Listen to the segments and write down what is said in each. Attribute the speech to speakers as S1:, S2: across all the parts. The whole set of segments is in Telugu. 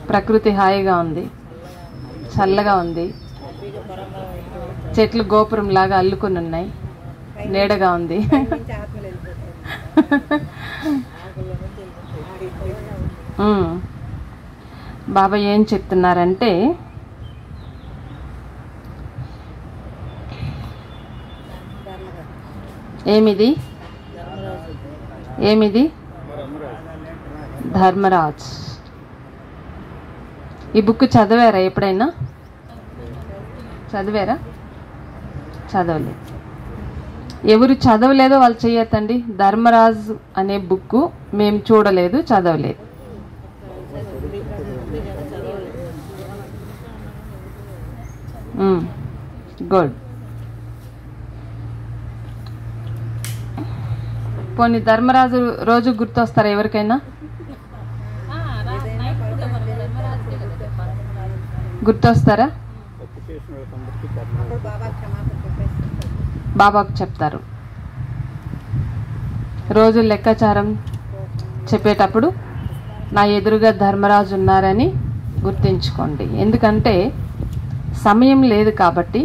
S1: ప్రకృతి హాయిగా ఉంది, చల్లగా ఉంది. చెట్లు గోపురం లాగా అల్లుకొని ఉన్నాయి, నీడగా ఉంది. బాబా ఏం చెప్తున్నారంటే, ఏమిది ఏమిది ధర్మరాజ్. ఈ బుక్ చదివారా ఎప్పుడైనా? చదివారా? చదవలేదు. ఎవరు చదవలేదో వాళ్ళు చేయొద్దండి. ధర్మరాజ్ అనే బుక్ మేము చూడలేదు, చదవలేదు. గుడ్. పోనీ ధర్మరాజు రోజు గుర్తొస్తారా ఎవరికైనా? గుర్తొస్తారా? బాబాకు చెప్తారు. రోజు లెక్కాచారం చెప్పేటప్పుడు నా ఎదురుగా ధర్మరాజు ఉన్నారని గుర్తించుకోండి. ఎందుకంటే సమయం లేదు కాబట్టి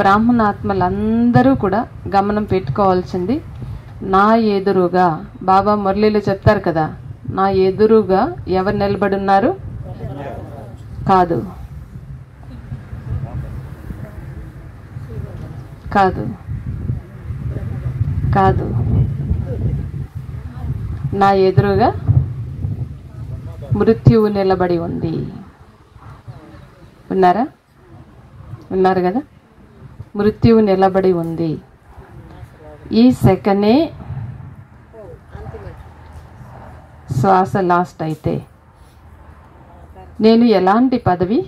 S1: బ్రాహ్మణాత్మలందరూ కూడా గమనం పెట్టుకోవాల్సింది, నా ఎదురుగా. బాబా మురళీలో చెప్తారు కదా, నా ఎదురుగా ఎవరు నిలబడి ఉన్నారు? కాదు కాదు కాదు, నా ఎదురుగా మృత్యువు నిలబడి ఉంది. ఉన్నారా? ఉన్నారు కదా. మృత్యువు నిలబడి ఉంది. ఈ సెకనే శ్వాస లాస్ట్ అయితే నేను ఎలాంటి పదవి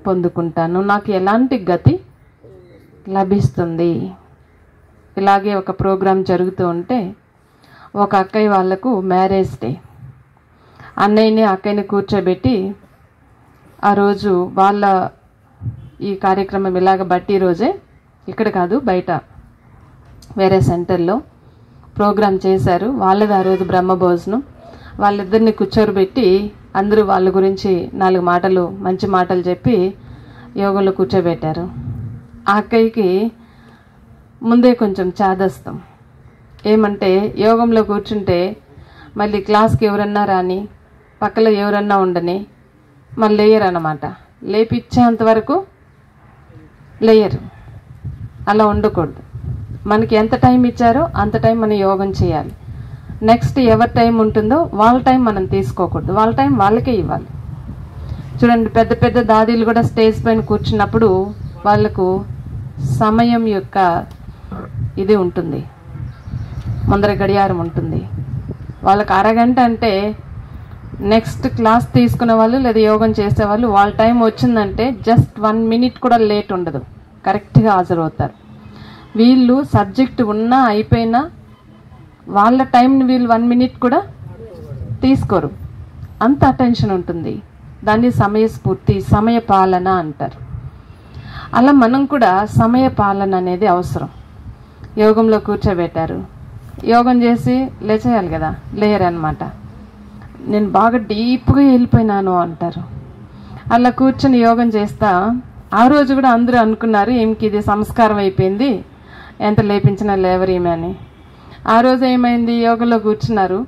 S1: పొందుకుంటాను, నాకు ఎలాంటి గతి లభిస్తుంది. ఇలాగే ఒక ప్రోగ్రాం జరుగుతూ ఉంటే ఒక అక్కయ్య వాళ్ళకు మ్యారేజ్ డే. అన్నయ్యని అక్కయ్యని కూర్చోబెట్టి ఆ రోజు వాళ్ళ ఈ కార్యక్రమం ఇలాగ బట్టి రోజే, ఇక్కడ కాదు బయట వేరే సెంటర్లో ప్రోగ్రాం చేశారు. వాళ్ళది ఆ రోజు బ్రహ్మభోజనం. వాళ్ళిద్దరిని కూర్చోబెట్టి అందరూ వాళ్ళ గురించి 4 మాటలు, మంచి మాటలు చెప్పి యోగంలో కూర్చోబెట్టారు. ఆ అక్కయ్యకి ముందే కొంచెం చాదస్తం. ఏమంటే యోగంలో కూర్చుంటే మళ్ళీ క్లాస్కి ఎవరన్నా రాని, పక్కలో ఎవరన్నా ఉండని, మళ్ళీ లేయరు అన్నమాట. లేపిచ్చేంతవరకు లేయరు. అలా ఉండకూడదు. మనకి ఎంత టైం ఇచ్చారో అంత టైం మనం యోగం చేయాలి. నెక్స్ట్ ఎవరి టైం ఉంటుందో వాళ్ళ టైం మనం తీసుకోకూడదు, వాళ్ళ టైం వాళ్ళకే ఇవ్వాలి. చూడండి, పెద్ద పెద్ద దాదీలు కూడా స్టేజ్ పైన కూర్చున్నప్పుడు వాళ్ళకు సమయం యొక్క ఇది ఉంటుంది, ముందర గడియారం ఉంటుంది. వాళ్ళకి అరగంట అంటే నెక్స్ట్ క్లాస్ తీసుకునే వాళ్ళు లేదా యోగం చేసేవాళ్ళు వాళ్ళ టైం వచ్చిందంటే జస్ట్ 1 మినిట్ కూడా లేట్ ఉండదు, కరెక్ట్గా హాజరవుతారు. వీళ్ళు సబ్జెక్ట్ ఉన్నా అయిపోయినా వాళ్ళ టైంని వీళ్ళు 1 మినిట్ కూడా తీసుకోరు, అంత అటెన్షన్ ఉంటుంది. దాన్ని సమయస్ఫూర్తి, సమయ పాలన అంటారు. అలా మనం కూడా సమయ పాలన అనేది అవసరం. యోగంలో కూర్చోబెట్టారు, యోగం చేసి లేచేయాలి కదా, లేయరనమాట. నేను బాగా డీప్గా వెళ్ళిపోయినాను అంటారు. అలా కూర్చొని యోగం చేస్తా ఆ రోజు కూడా అందరూ అనుకున్నారు ఈమెకి ఇది సంస్కారం అయిపోయింది, ఎంత లేపించినా లేవరు ఈమె అని. ఆ రోజు ఏమైంది, యోగంలో కూర్చున్నారు,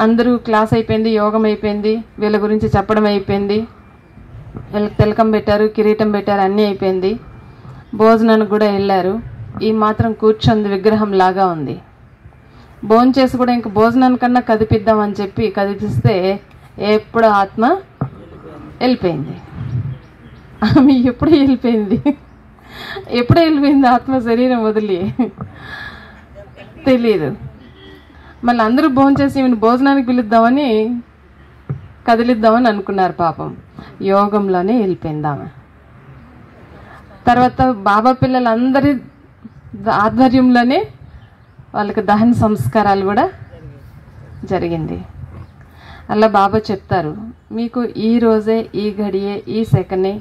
S1: అందరూ క్లాస్ అయిపోయింది, యోగం అయిపోయింది, వీళ్ళ గురించి చెప్పడం అయిపోయింది, వీళ్ళకి తిలకం పెట్టారు, కిరీటం పెట్టారు, అన్నీ అయిపోయింది. భోజనానికి కూడా వెళ్ళారు. ఈ మాత్రం కూర్చుంది విగ్రహం లాగా ఉంది. భోంచేసి కూడా ఇంక భోజనానికన్నా కదిపిద్దామని చెప్పి కదిపిస్తే ఎప్పుడు ఆత్మ వెళ్ళిపోయింది. ఆమె ఎప్పుడు వెళ్ళిపోయింది, ఎప్పుడు వెళ్ళిపోయింది ఆత్మ శరీరం వదిలి తెలీదు. మళ్ళీ అందరూ భోంచేసి ఈమెను భోజనానికి పిలుద్దామని కదిలిద్దామని అనుకున్నారు. పాపం యోగంలోనే వెళ్ళిపోయింది ఆమె. తర్వాత బాబా పిల్లలందరి ఆధ్వర్యంలోనే వాళ్ళకి దహన సంస్కారాలు కూడా జరిగింది. అలా బాబా చెప్తారు, మీకు ఈ రోజే, ఈ గడియే, ఈ సెకండే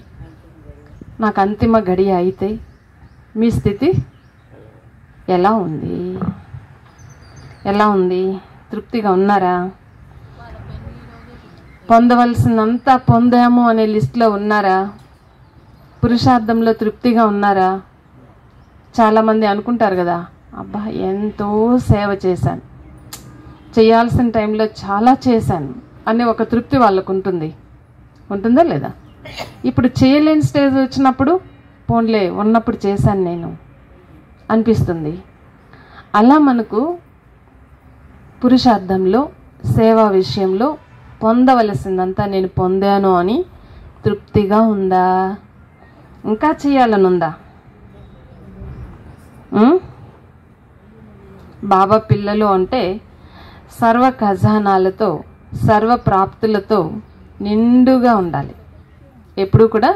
S1: నాకు అంతిమ గడియ అయితే మీ స్థితి ఎలా ఉంది? ఎలా ఉంది? తృప్తిగా ఉన్నారా? పొందవలసినంతా పొందాము అనే లిస్టులో ఉన్నారా? పురుషార్థంలో తృప్తిగా ఉన్నారా? చాలామంది అనుకుంటారు కదా, అబ్బా ఎంతో సేవ చేశాను, చేయాల్సిన టైంలో చాలా చేశాను అనే ఒక తృప్తి వాళ్ళకు ఉంటుందా లేదా? ఇప్పుడు చేయలేని స్టేజ్ వచ్చినప్పుడు పోన్లే ఉన్నప్పుడు చేశాను నేను అనిపిస్తుంది. అలా మనకు పురుషార్థంలో సేవా విషయంలో పొందవలసిందంతా నేను పొందాను అని తృప్తిగా ఉందా? ఇంకా చేయాలని ఉందా? బాబా పిల్లలు అంటే సర్వ ఖజానాలతో సర్వ ప్రాప్తులతో నిండుగా ఉండాలి. ఎప్పుడు కూడా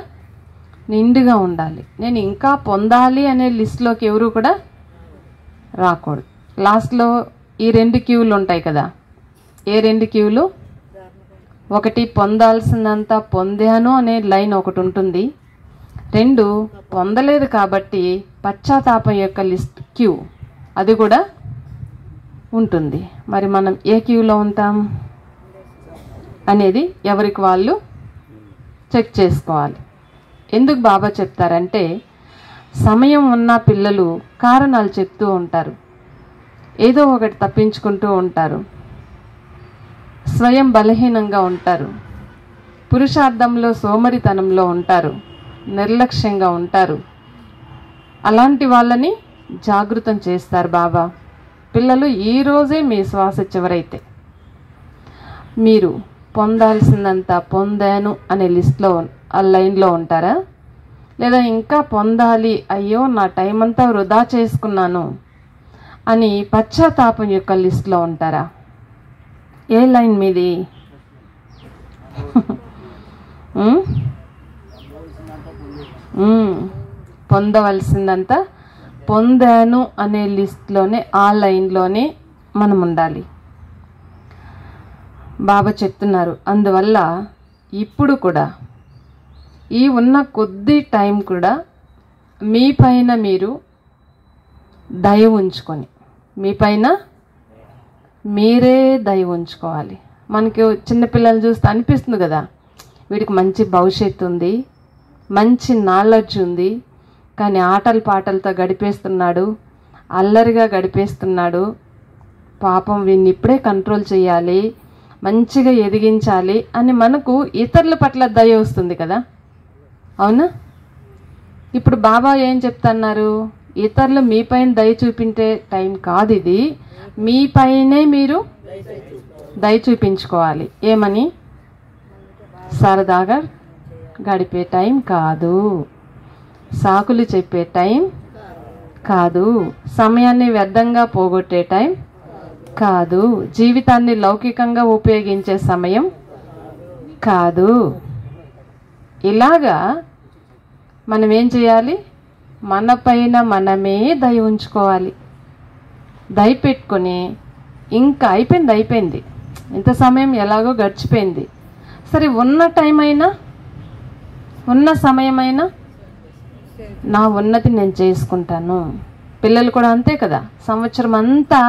S1: నిండుగా ఉండాలి. నేను ఇంకా పొందాలి అనే లిస్టులోకి ఎవరు కూడా రాకూడదు. లాస్ట్లో ఈ 2 క్యూలు ఉంటాయి కదా. ఏ 2 క్యూలు? ఒకటి పొందాల్సిందంతా పొందాను అనే లైన్ ఒకటి ఉంటుంది. 2 పొందలేదు కాబట్టి పశ్చాత్తాపం యొక్క లిస్ట్ క్యూ అది కూడా ఉంటుంది. మరి మనం ఏ క్యూలో ఉంటాం అనేది ఎవరికి వాళ్ళు చెక్ చేసుకోవాలి. ఎందుకు బాబా చెప్తారంటే, సమయం ఉన్న పిల్లలు కారణాలు చెప్తూ ఉంటారు, ఏదో ఒకటి తప్పించుకుంటూ ఉంటారు, స్వయం బలహీనంగా ఉంటారు, పురుషార్థంలో సోమరితనంలో ఉంటారు, నిర్లక్ష్యంగా ఉంటారు. అలాంటి వాళ్ళని జాగృతం చేస్తారు బాబా. పిల్లలు ఈరోజే మీ శ్వాస చివరైతే మీరు పొందాల్సిందంతా పొందాను అనే లిస్ట్లో ఆ లైన్లో ఉంటారా? లేదా ఇంకా పొందాలి, అయ్యో నా టైం అంతా వృధా చేసుకున్నాను అని పశ్చాత్తాపం యొక్క లిస్ట్లో ఉంటారా? ఏ లైన్ మీది? పొందవలసిందంతా పొందాను అనే లిస్ట్లోనే, ఆ లైన్లోనే మనం ఉండాలి. బాబా చెప్తున్నారు, అందువల్ల ఇప్పుడు కూడా ఈ ఉన్న కొద్ది టైం కూడా మీ పైన మీరు దయ ఉంచుకొని, మీ పైన మీరే దయ ఉంచుకోవాలి. మనకి చిన్నపిల్లలు చూస్తే అనిపిస్తుంది కదా, వీడికి మంచి భవిష్యత్తు ఉంది, మంచి నాలెడ్జ్ ఉంది, కానీ ఆటల పాటలతో గడిపేస్తున్నాడు, అల్లరిగా గడిపేస్తున్నాడు, పాపం వీడిని ఇప్పుడే కంట్రోల్ చేయాలి, మంచిగా ఎదిగించాలి అని మనకు ఇతరుల పట్ల దయ వస్తుంది కదా, అవునా? ఇప్పుడు బాబా ఏం చెప్తున్నారు, ఇతరులు మీ పైన దయ చూపించే టైం కాదు ఇది, మీ పైనే మీరు దయ చూపించుకోవాలి. ఏమని? సరదాగా గడిపే టైం కాదు, సాకులు చెప్పే టైం కాదు, సమయాన్ని వ్యర్థంగా పోగొట్టే టైం కాదు, జీవితాన్ని లౌకికంగా ఉపయోగించే సమయం కాదు. ఇలాగా మనం ఏం చేయాలి? మన పైన మనమే దయ ఉంచుకోవాలి. దయ పెట్టుకొని ఇంకా అయిపోయింది, ఇంత సమయం ఎలాగో గడిచిపోయింది, సరే ఉన్న టైం అయినా ఉన్న సమయమైనా నా ఉన్నతి నేను చేసుకుంటాను. పిల్లలు కూడా అంతే కదా, సంవత్సరం అంతా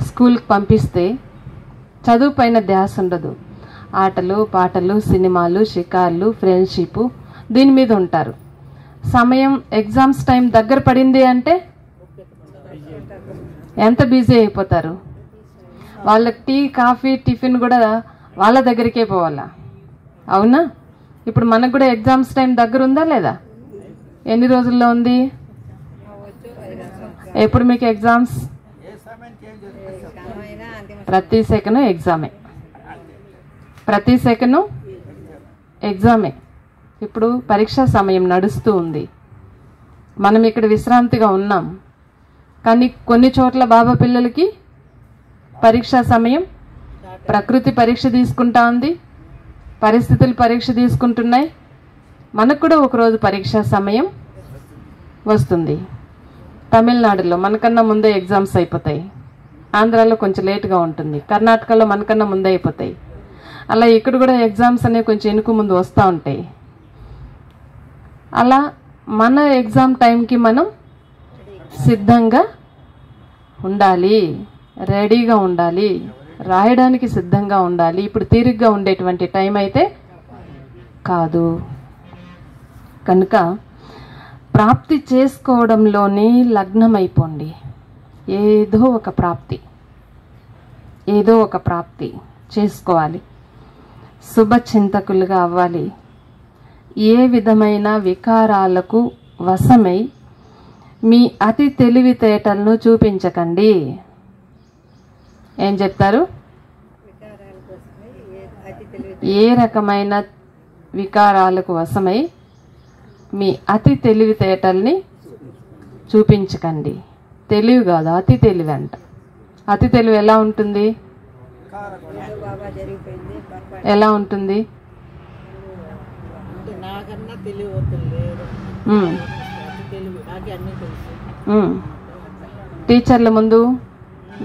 S1: స్కూల్కి పంపిస్తే చదువు పైన ధ్యాస ఉండదు, ఆటలు పాటలు సినిమాలు షికార్లు ఫ్రెండ్షిప్ దీని మీద ఉంటారు. సమయం ఎగ్జామ్స్ టైం దగ్గర పడింది అంటే ఎంత బిజీ అయిపోతారు. వాళ్ళకి టీ కాఫీ టిఫిన్ కూడా వాళ్ళ దగ్గరికే పోవాలా, అవునా? ఇప్పుడు మనకు కూడా ఎగ్జామ్స్ టైం దగ్గర ఉందా లేదా? ఎన్ని రోజుల్లో ఉంది? ఎప్పుడు మీకు ఎగ్జామ్స్? ప్రతి సెకండ్ ఎగ్జామే, ప్రతి సెకండ్ ఎగ్జామే. ఇప్పుడు పరీక్షా సమయం నడుస్తూ ఉంది, మనం ఇక్కడ విశ్రాంతిగా ఉన్నాం, కానీ కొన్ని చోట్ల బాబా పిల్లలకి పరీక్షా సమయం, ప్రకృతి పరీక్ష తీసుకుంటా ఉంది, పరిస్థితులు పరీక్ష తీసుకుంటున్నాయి. మనకు కూడా ఒకరోజు పరీక్షా సమయం వస్తుంది. తమిళనాడులో మనకన్నా ముందే ఎగ్జామ్స్ అయిపోతాయి, ఆంధ్రాలో కొంచెం లేటుగా ఉంటుంది, కర్ణాటకలో మనకన్నా ముందే అయిపోతాయి. అలా ఇక్కడ కూడా ఎగ్జామ్స్ అనేవి కొంచెం వెనుక ముందు వస్తూ ఉంటాయి. అలా మన ఎగ్జామ్ టైంకి మనం సిద్ధంగా ఉండాలి, రెడీగా ఉండాలి, రాయడానికి సిద్ధంగా ఉండాలి. ఇప్పుడు తీరిగ్గా ఉండేటువంటి టైం అయితే కాదు. కనుక ప్రాప్తి చేసుకోవడంలోనే లగ్నమైపోండి. ఏదో ఒక ప్రాప్తి చేసుకోవాలి. శుభచింతకులుగా అవ్వాలి. ఏ విధమైన వికారాలకు వశమై మీ అతి తెలివితేటలను చూపించకండి. ఏం చెప్తారు? ఏ రకమైన వికారాలకు వశమై మీ అతి తెలివితేటల్ని చూపించకండి. తెలివి కాదు, అతి తెలివి అంట. అతి తెలివి ఎలా ఉంటుంది? ఎలా ఉంటుంది? టీచర్ల ముందు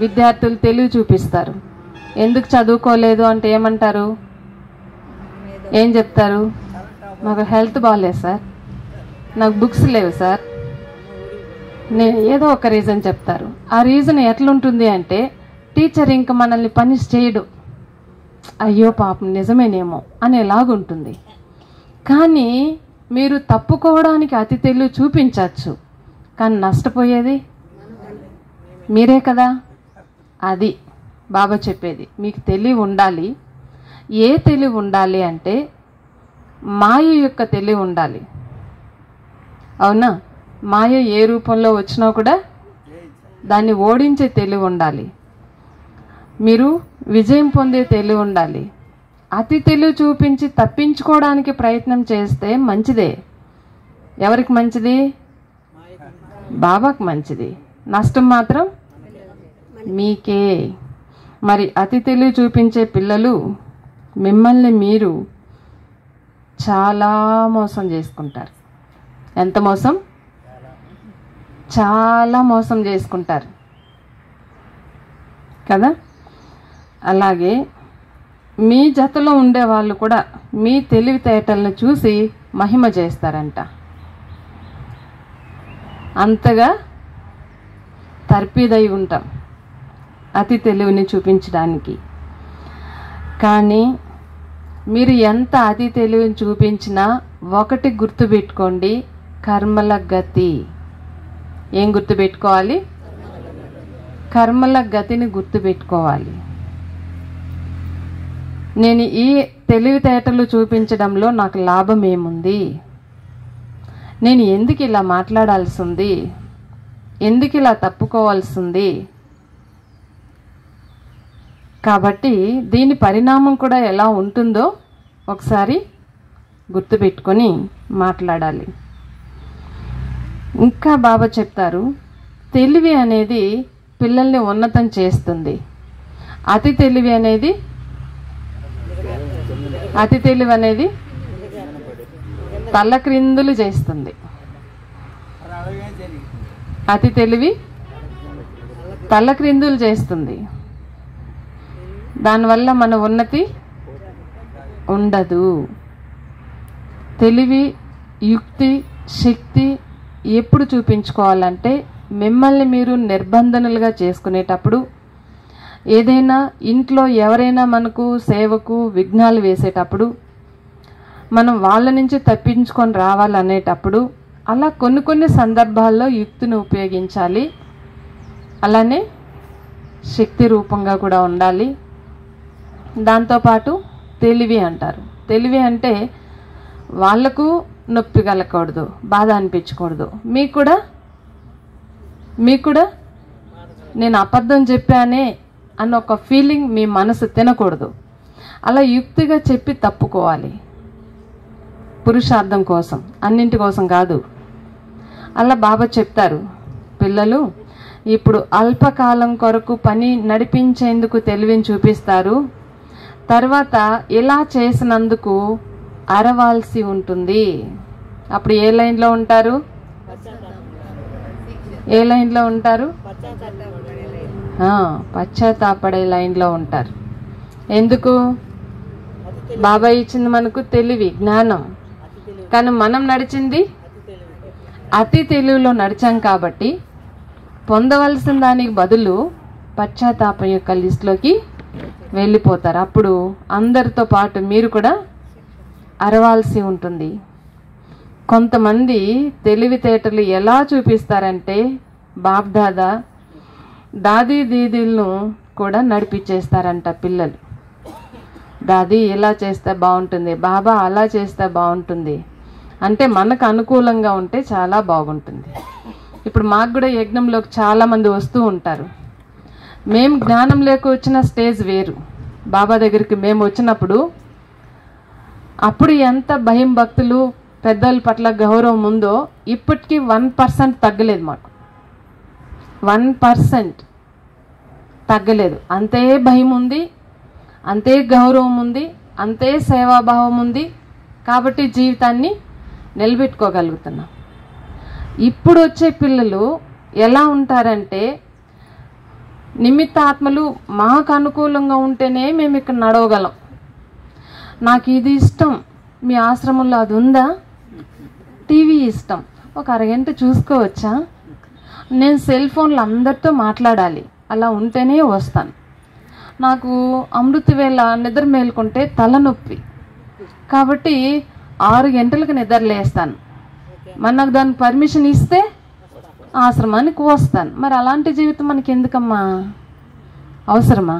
S1: విద్యార్థులు తెలివి చూపిస్తారు. ఎందుకు చదువుకోలేదు అంటే ఏమంటారు? ఏం చెప్తారు? నాకు హెల్త్ బాగాలేదు సార్, నాకు బుక్స్ లేవు సార్, నేను ఏదో ఒక రీజన్ చెప్తారు. ఆ రీజన్ ఎట్లుంటుంది అంటే టీచర్ ఇంక మనల్ని పనిష్ చేయడు, అయ్యో పాపం నిజమేనేమో అనేలాగుంటుంది. కానీ మీరు తప్పుకోవడానికి అతి తెలివి చూపించవచ్చు, కానీ నష్టపోయేది మీరే కదా. అది బాబా చెప్పేది. మీకు తెలివి ఉండాలి. ఏ తెలివి ఉండాలి అంటే మాయ యొక్క తెలివి ఉండాలి. అవునా? మాయ ఏ రూపంలో వచ్చినా కూడా దాన్ని ఓడించే తెలివి ఉండాలి. మీరు విజయం పొందే తెలివి ఉండాలి. అతి తెలివి చూపించి తప్పించుకోవడానికి ప్రయత్నం చేస్తే మంచిదే. ఎవరికి మంచిది? బాబాకు మంచిది. నష్టం మాత్రం మీకే. మరి అతి తెలివి చూపించే పిల్లలు మిమ్మల్ని మీరు చాలా మోసం చేసుకుంటారు. ఎంత మోసం? చాలా మోసం చేసుకుంటారు కదా. అలాగే మీ జతలో ఉండే వాళ్ళు కూడా మీ తెలివితేటలను చూసి మహిమ చేస్తారంట. అంతగా తర్పీదై ఉంటాం అతి తెలివిని చూపించడానికి. కానీ మీరు ఎంత అతి తెలివిని చూపించినా ఒకటి గుర్తుపెట్టుకోండి, కర్మల గతి. ఏం గుర్తుపెట్టుకోవాలి? కర్మల గతిని గుర్తుపెట్టుకోవాలి. నేను ఈ తెలివితేటలు చూపించడంలో నాకు లాభం ఏముంది? నేను ఎందుకు ఇలా మాట్లాడాల్సి ఉంది? ఎందుకు ఇలా తప్పుకోవాల్సి ఉంది? కాబట్టి దీని పరిణామం కూడా ఎలా ఉంటుందో ఒకసారి గుర్తుపెట్టుకొని మాట్లాడాలి. ఇంకా బాబా చెప్తారు, తెలివి అనేది పిల్లల్ని ఉన్నతం చేస్తుంది. అతి తెలివి అనేది తల్లక్రిందులు చేస్తుంది. అతి తెలివి తల్లక్రిందులు చేస్తుంది. దానివల్ల మన ఉన్నతి ఉండదు. తెలివి, యుక్తి, శక్తి ఎప్పుడు చూపించుకోవాలంటే మిమ్మల్ని మీరు నిర్బంధనలుగా చేసుకునేటప్పుడు, ఏదైనా ఇంట్లో ఎవరైనా మనకు సేవకు విఘ్నాలు వేసేటప్పుడు, మనం వాళ్ళ నుంచి తప్పించుకొని రావాలనేటప్పుడు, అలా కొన్ని సందర్భాల్లో యుక్తిని ఉపయోగించాలి. అలానే శక్తి రూపంగా కూడా ఉండాలి. దాంతోపాటు తెలివి అంటారు. తెలివి అంటే వాళ్లకు నొప్పి కలగకూడదు, బాధ అనిపించకూడదు. మీకు కూడా నేను అబద్ధం చెప్పానే అన్న ఒక ఫీలింగ్ మీ మనసు తినకూడదు. అలా యుక్తిగా చెప్పి తప్పుకోవాలి. పురుషార్థం కోసం, అన్నింటి కోసం కాదు. అలా బాబా చెప్తారు, పిల్లలు ఇప్పుడు అల్పకాలం కొరకు పని నడిపించేందుకు తెలివిని చూపిస్తారు, తర్వాత ఇలా చేసినందుకు అరవాల్సి ఉంటుంది. అప్పుడు ఏ లైన్లో ఉంటారు? ఏ లైన్లో ఉంటారు? పశ్చాత్తాపడే లైన్లో ఉంటారు. ఎందుకు? బాబాయ్ ఇచ్చింది మనకు తెలివి, జ్ఞానం. కానీ మనం నడిచింది అతి తెలివిలో నడిచాం కాబట్టి పొందవలసిన దానికి బదులు పశ్చాత్తాపం యొక్క లిస్టులోకి వెళ్ళిపోతారు. అప్పుడు అందరితో పాటు మీరు కూడా అరవాల్సి ఉంటుంది. కొంతమంది తెలివితేటలు ఎలా చూపిస్తారంటే బాప్ దాదా దాదీ దీదీలను కూడా నడిపించేస్తారంట పిల్లలు. దాదీ ఇలా చేస్తే బాగుంటుంది, బాబా అలా చేస్తే బాగుంటుంది అంటే మనకు అనుకూలంగా ఉంటే చాలా బాగుంటుంది. ఇప్పుడు మాకు కూడా యజ్ఞంలోకి చాలామంది వస్తూ ఉంటారు. మేము జ్ఞానం లేక వచ్చిన స్టేజ్ వేరు. బాబా దగ్గరికి మేము వచ్చినప్పుడు అప్పుడు ఎంత భయం భక్తులు పెద్దల పట్ల గౌరవం ఉందో ఇప్పటికీ 1% తగ్గలేదు. మాకు 1% తగ్గలేదు. అంతే భయం ఉంది, అంతే గౌరవం ఉంది, అంతే సేవాభావం ఉంది. కాబట్టి జీవితాన్ని నిలబెట్టుకోగలుగుతున్నాం. ఇప్పుడు వచ్చే పిల్లలు ఎలా ఉంటారంటే నిమిత్తాత్మలు మాకు అనుకూలంగా ఉంటేనే మేము ఇక్కడ నడవగలం. నాకు ఇది ఇష్టం, మీ ఆశ్రమంలో అది ఉందా? టీవీ ఇష్టం, ఒక అరగంట చూసుకోవచ్చా? నేను సెల్ ఫోన్లో అందరితో మాట్లాడాలి, అలా ఉంటేనే వస్తాను. నాకు అమృత వేళ నిద్ర మేలుకుంటే తలనొప్పి, కాబట్టి 6 గంటలకు నిద్ర లేస్తాను. మరి నాకు దానికి పర్మిషన్ ఇస్తే ఆశ్రమానికి వస్తాను. మరి అలాంటి జీవితం మనకి ఎందుకమ్మా? అవసరమా?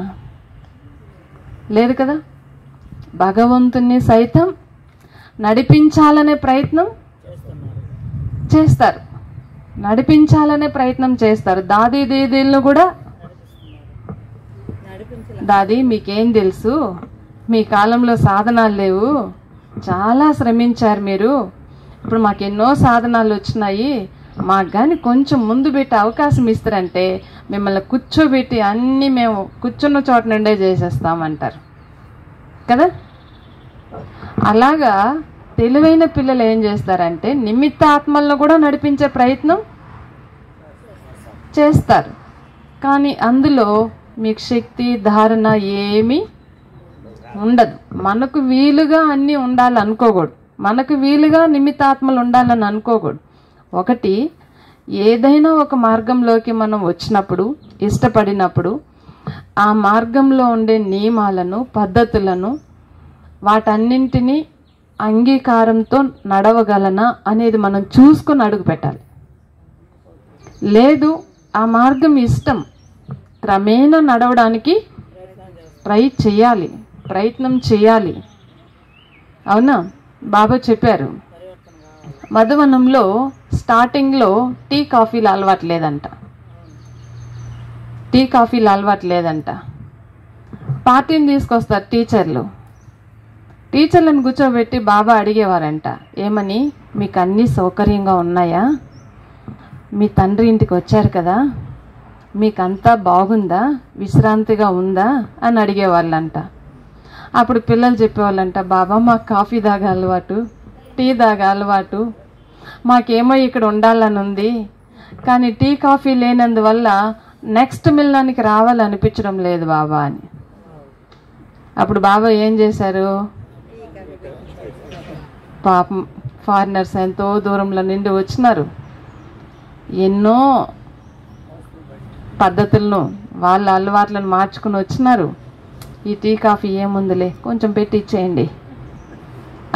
S1: లేదు కదా. భగవంతుని సైతం నడిపించాలనే ప్రయత్నం చేస్తారు, నడిపించాలనే ప్రయత్నం చేస్తారు. దాదీ దీదీలను కూడా దాది మీకేం తెలుసు, మీ కాలంలో సాధనాలు లేవు, చాలా శ్రమించారు మీరు, ఇప్పుడు మాకు ఎన్నో సాధనాలు వచ్చినాయి, మాకు కానీ కొంచెం ముందు పెట్టి అవకాశం ఇస్తారంటే మిమ్మల్ని కూర్చోబెట్టి అన్నీ మేము కూర్చున్న చోట నుండే చేసేస్తామంటారు కదా. అలాగా తెలివైన పిల్లలు ఏం చేస్తారంటే నిమిత్తాత్మలను కూడా నడిపించే ప్రయత్నం చేస్తారు. కానీ అందులో మీకు శక్తి ధారణ ఏమీ ఉండదు. మనకు వీలుగా అన్నీ ఉండాలనుకోకూడదు, మనకు వీలుగా నిమిత్తాత్మలు ఉండాలని అనుకోకూడదు. ఒకటి, ఏదైనా ఒక మార్గంలోకి మనం వచ్చినప్పుడు ఇష్టపడినప్పుడు ఆ మార్గంలో ఉండే నియమాలను పద్ధతులను వాటన్నింటినీ అంగీకారంతో నడవగలనా అనేది మనం చూసుకొని అడుగు పెట్టాలి. లేదు ఆ మార్గం ఇష్టం, క్రమేణా నడవడానికి ప్రయత్నం చేయాలి. అవునా? బాబా చెప్పారు మధువనంలో స్టార్టింగ్లో టీ కాఫీలు అలవాటు లేదంట. పార్టీని తీసుకొస్తారు టీచర్లను కూర్చోబెట్టి బాబా అడిగేవారంట, ఏమని, మీకు అన్నీ సౌకర్యంగా ఉన్నాయా? మీ తండ్రి ఇంటికి వచ్చారు కదా, మీకంతా బాగుందా, విశ్రాంతిగా ఉందా అని అడిగేవాళ్ళంట. అప్పుడు పిల్లలు చెప్పేవాళ్ళంట, బాబా మాకు కాఫీ తాగే అలవాటు, టీ తాగే అలవాటు, మాకేమో ఇక్కడ ఉండాలని ఉంది, కానీ టీ కాఫీ లేనందువల్ల నెక్స్ట్ మిల్లానికి రావాలనిపించడం లేదు బాబా అని. అప్పుడు బాబా ఏం చేశారు, పాపం ఫారినర్స్ ఎంతో దూరంలో నుండి వచ్చినారు, ఎన్నో పద్ధతులను వాళ్ళ అలవాట్లను మార్చుకుని వచ్చినారు, ఈ టీ కాఫీ ఏముందిలే కొంచెం పెట్టి ఇచ్చేయండి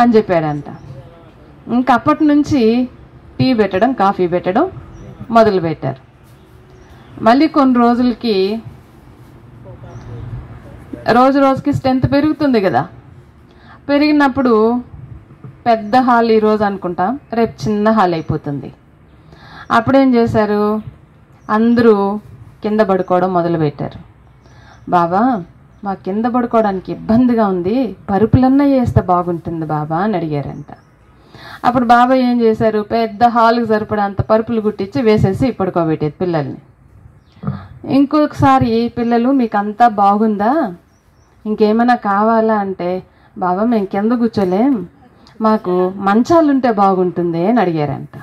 S1: అని చెప్పాడంట. ఇంకప్పటి నుంచి టీ పెట్టడం కాఫీ పెట్టడం మొదలుపెట్టారు. మళ్ళీ కొన్ని రోజులకి రోజుకి స్ట్రెంత్ పెరుగుతుంది కదా, పెరిగినప్పుడు పెద్ద హాల్ ఈరోజు అనుకుంటాం, రేపు చిన్న హాల్ అయిపోతుంది. అప్పుడేం చేశారు, అందరూ కింద పడుకోవడం మొదలుపెట్టారు. బాబా మా కింద పడుకోవడానికి ఇబ్బందిగా ఉంది, పరుపులన్నా వేస్తే బాగుంటుంది బాబా అని అడిగారంట. అప్పుడు బాబా ఏం చేశారు, పెద్ద హాల్కి సరిపడంత పరుపులు కుట్టించి వేసేసి పడుకోబెట్టేది పిల్లల్ని. ఇంకొకసారి పిల్లలు మీకు అంతా బాగుందా, ఇంకేమైనా కావాలా అంటే, బాబా మేము కింద కూర్చోలేం, మాకు మంచాలుంటే బాగుంటుంది అని అడిగారంట.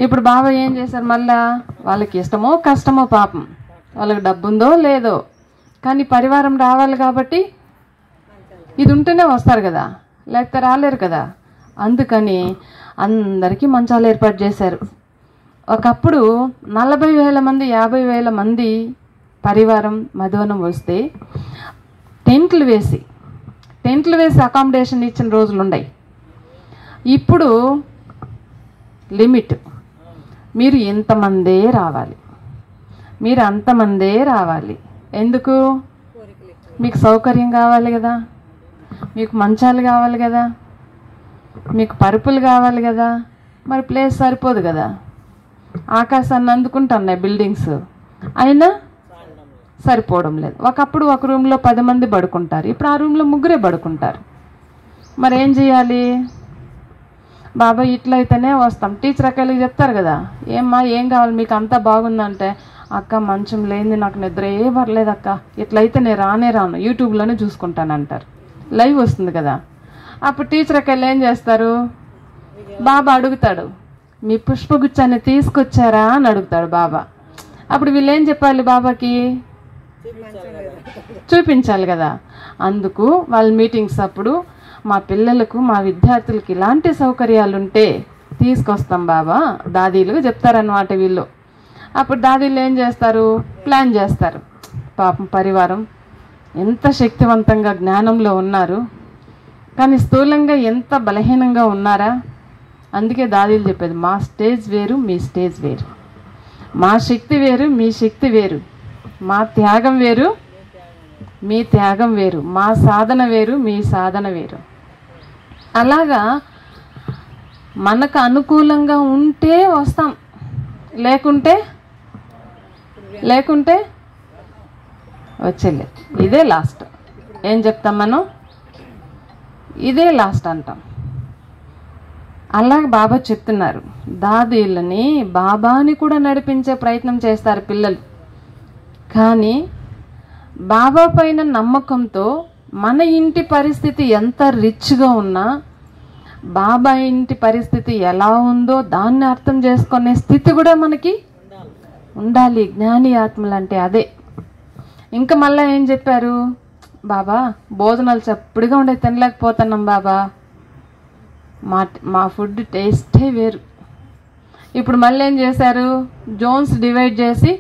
S1: ఇప్పుడు బాబా ఏం చేశారు, మళ్ళా వాళ్ళకి ఇష్టమో కష్టమో పాపం, వాళ్ళకి డబ్బు ఉందో లేదో కానీ పరివారం రావాలి కాబట్టి ఇది ఉంటేనే వస్తారు కదా, లేకపోతే రాలేరు కదా. అందుకని అందరికీ మంచాలు ఏర్పాటు చేశారు. ఒకప్పుడు 40,000 మంది 50,000 మంది పరివారం మధువనం వస్తే టెంట్లు వేసి అకామిడేషన్ ఇచ్చిన రోజులు ఉన్నాయి. ఇప్పుడు లిమిట్, మీరు ఇంతమందే రావాలి, మీరు అంతమందే రావాలి. ఎందుకు? మీకు సౌకర్యం కావాలి కదా, మీకు మంచాలు కావాలి కదా, మీకు పరుపులు కావాలి కదా. మరి ప్లేస్ సరిపోదు కదా, ఆకాశాన్ని అందుకుంటున్నాయి బిల్డింగ్స్, అయినా సరిపోవడం లేదు. ఒకప్పుడు ఒక రూమ్లో 10 మంది పడుకుంటారు, ఇప్పుడు ఆ రూమ్లో 3 పడుకుంటారు. మరి ఏం చేయాలి? బాబా ఇట్లయితేనే వస్తాం. టీచర్ అక్కడికి చెప్తారు కదా, ఏమ్మా ఏం కావాలి మీకు, అంతా బాగుందంటే, అక్క మంచం లేనిది నాకు నిద్ర ఏ పర్లేదు అక్క, ఇట్లయితే నేను రాను, యూట్యూబ్లోనే చూసుకుంటానంటారు. లైవ్ వస్తుంది కదా. అప్పుడు టీచర్ అక్కలు ఏం చేస్తారు? బాబా అడుగుతాడు, మీ పుష్పగుచ్చాన్ని తీసుకొచ్చారా అని అడుగుతాడు బాబా. అప్పుడు వీళ్ళు ఏం చెప్పాలి? బాబాకి చూపించాలి కదా. అందుకు వాళ్ళ మీటింగ్స్ అప్పుడు మా పిల్లలకు మా విద్యార్థులకి ఇలాంటి సౌకర్యాలు ఉంటే తీసుకొస్తాం బాబా, దాదీలు చెప్తారన్నమాట వీళ్ళు. అప్పుడు దాదీలు ఏం చేస్తారు? ప్లాన్ చేస్తారు. పాపం పరివారం ఎంత శక్తివంతంగా జ్ఞానంలో ఉన్నారు, కానీ స్థూలంగా ఎంత బలహీనంగా ఉన్నారా. అందుకే దాదీలు చెప్పేది, మా స్టేజ్ వేరు మీ స్టేజ్ వేరు, మా శక్తి వేరు మీ శక్తి వేరు, మా త్యాగం వేరు మీ త్యాగం వేరు, మా సాధన వేరు మీ సాధన వేరు. అలాగా మనకు అనుకూలంగా ఉంటే వస్తాం, లేకుంటే వచ్చేలే. ఇదే లాస్ట్. ఏం చెప్తాం మనం? ఇదే లాస్ట్ అంటాం. అలాగే బాబా చెప్తున్నారు, దాదీలని బాబాని కూడా నడిపించే ప్రయత్నం చేస్తారు పిల్లలు. కానీ బాబా పైన నమ్మకంతో మన ఇంటి పరిస్థితి ఎంత రిచ్గా ఉన్నా, బాబా ఇంటి పరిస్థితి ఎలా ఉందో దాన్ని అర్థం చేసుకునే స్థితి కూడా మనకి ఉండాలి. జ్ఞాని ఆత్మలు అంటే అదే. ఇంకా మళ్ళీ ఏం చెప్పారు? బాబా భోజనాలు చప్పుడుగా ఉండే తినలేకపోతున్నాం బాబా, మా ఫుడ్ టేస్టే వేరు. ఇప్పుడు మళ్ళీ ఏం చేశారు? జోన్స్ డివైడ్ చేసి